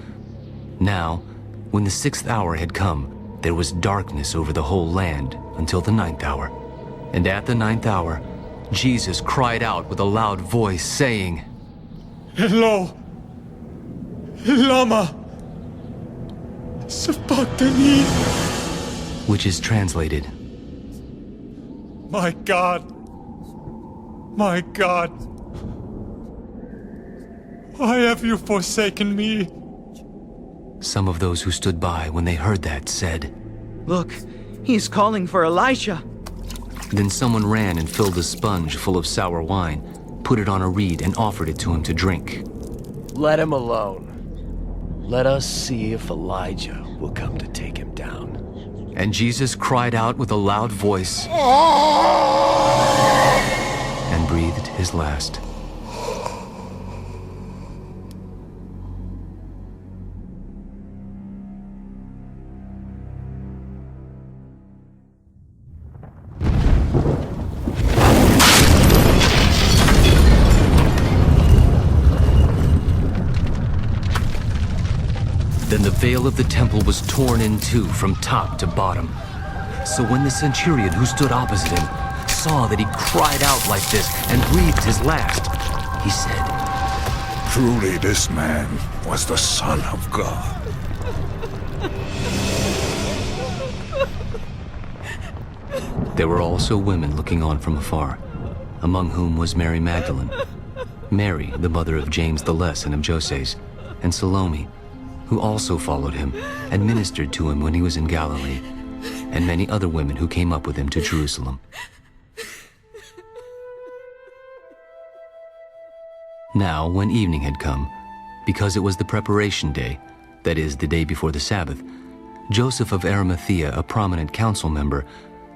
Speaker 2: Now, when the 6th hour had come, there was darkness over the whole land until the 9th hour. And at the 9th hour, Jesus cried out with a loud voice, saying,
Speaker 7: Elo, lama sabachthani,
Speaker 2: which is translated,
Speaker 7: my God, why have you forsaken me?
Speaker 2: Some of those who stood by when they heard that said,
Speaker 12: Look, he's calling for Elijah.
Speaker 2: Then someone ran and filled a sponge full of sour wine, put it on a reed, and offered it to him to drink.
Speaker 3: Let him alone. Let us see if Elijah will come to take him down.
Speaker 2: And Jesus cried out with a loud voice and breathed his last. Then the veil of the temple was torn in 2 from top to bottom. So when the centurion who stood opposite him saw that he cried out like this and breathed his last, he said,
Speaker 18: Truly this man was the Son of God.
Speaker 2: There were also women looking on from afar, among whom was Mary Magdalene, Mary, the mother of James the Less and of Joses, and Salome, who also followed him and ministered to him when he was in Galilee, and many other women who came up with him to Jerusalem. Now, when evening had come, because it was the preparation day, that is, the day before the Sabbath, Joseph of Arimathea, a prominent council member,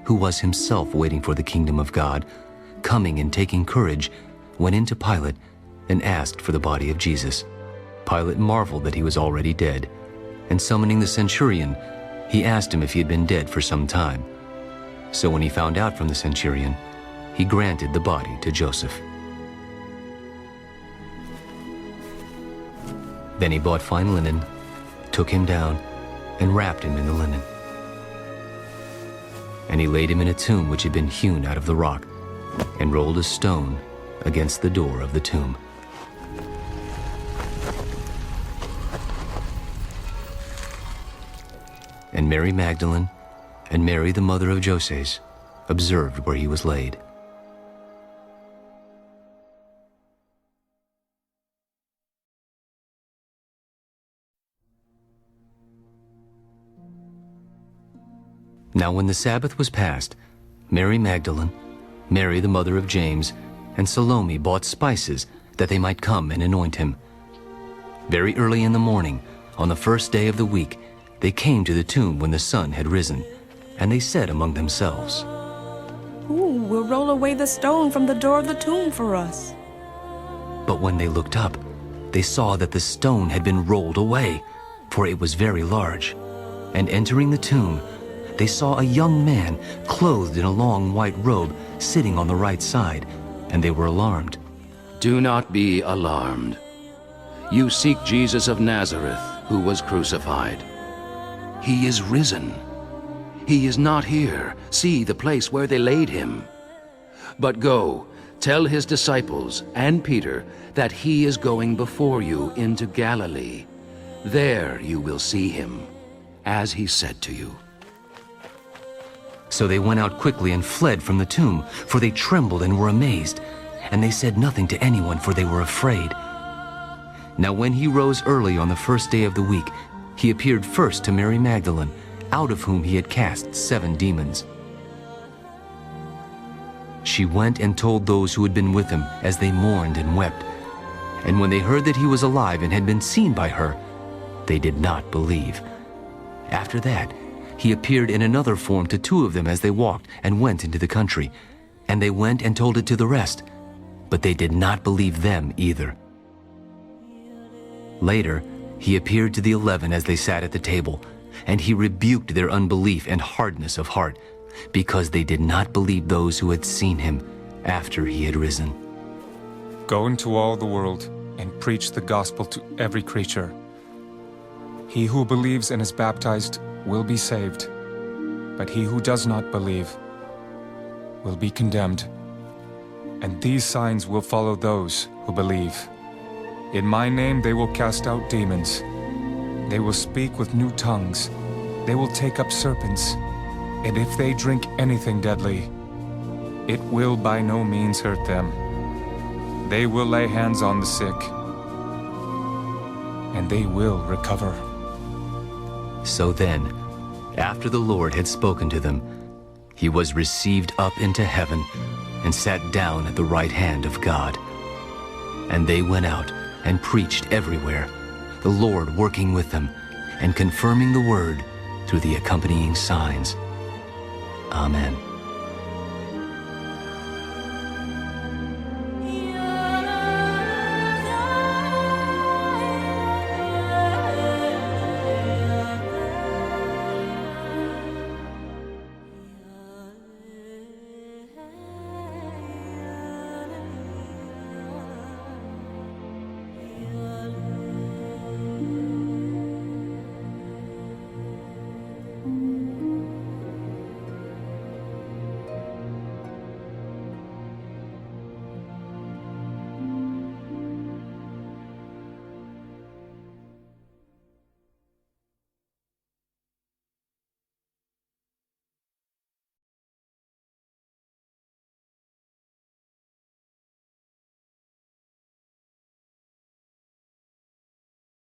Speaker 2: who was himself waiting for the kingdom of God, coming and taking courage, went into Pilate and asked for the body of Jesus. Pilate marveled that he was already dead, and summoning the centurion, he asked him if he had been dead for some time. So when he found out from the centurion, he granted the body to Joseph. Then he bought fine linen, took him down, and wrapped him in the linen. And he laid him in a tomb which had been hewn out of the rock, and rolled a stone against the door of the tomb. And Mary Magdalene and Mary, the mother of Joses, observed where he was laid. Now when the Sabbath was past, Mary Magdalene, Mary the mother of James, and Salome bought spices that they might come and anoint him. Very early in the morning, on the first day of the week, they came to the tomb when the sun had risen, and they said among themselves,
Speaker 11: "Who will roll away the stone from the door of the tomb for us?"
Speaker 2: But when they looked up, they saw that the stone had been rolled away, for it was very large. And entering the tomb, they saw a young man clothed in a long white robe sitting on the right side, and they were alarmed.
Speaker 13: "Do not be alarmed. You seek Jesus of Nazareth, who was crucified. He is risen. He is not here. See the place where they laid him. But go, tell his disciples and Peter that he is going before you into Galilee. There you will see him, as he said to you."
Speaker 2: So they went out quickly and fled from the tomb, for they trembled and were amazed. And they said nothing to anyone, for they were afraid. Now when he rose early on the first day of the week, he appeared first to Mary Magdalene, out of whom he had cast 7 demons. She went and told those who had been with him, as they mourned and wept. And when they heard that he was alive and had been seen by her, they did not believe. After that, he appeared in another form to 2 of them as they walked and went into the country. And they went and told it to the rest, but they did not believe them either. Later, he appeared to the 11 as they sat at the table, and he rebuked their unbelief and hardness of heart, because they did not believe those who had seen him after he had risen.
Speaker 6: Go into all the world and preach the gospel to every creature. He who believes and is baptized will be saved, but he who does not believe will be condemned. And these signs will follow those who believe. In my name they will cast out demons. They will speak with new tongues. They will take up serpents. And if they drink anything deadly, it will by no means hurt them. They will lay hands on the sick, and they will recover.
Speaker 2: So then, after the Lord had spoken to them, he was received up into heaven and sat down at the right hand of God. And they went out and preached everywhere, the Lord working with them and confirming the word through the accompanying signs. Amen.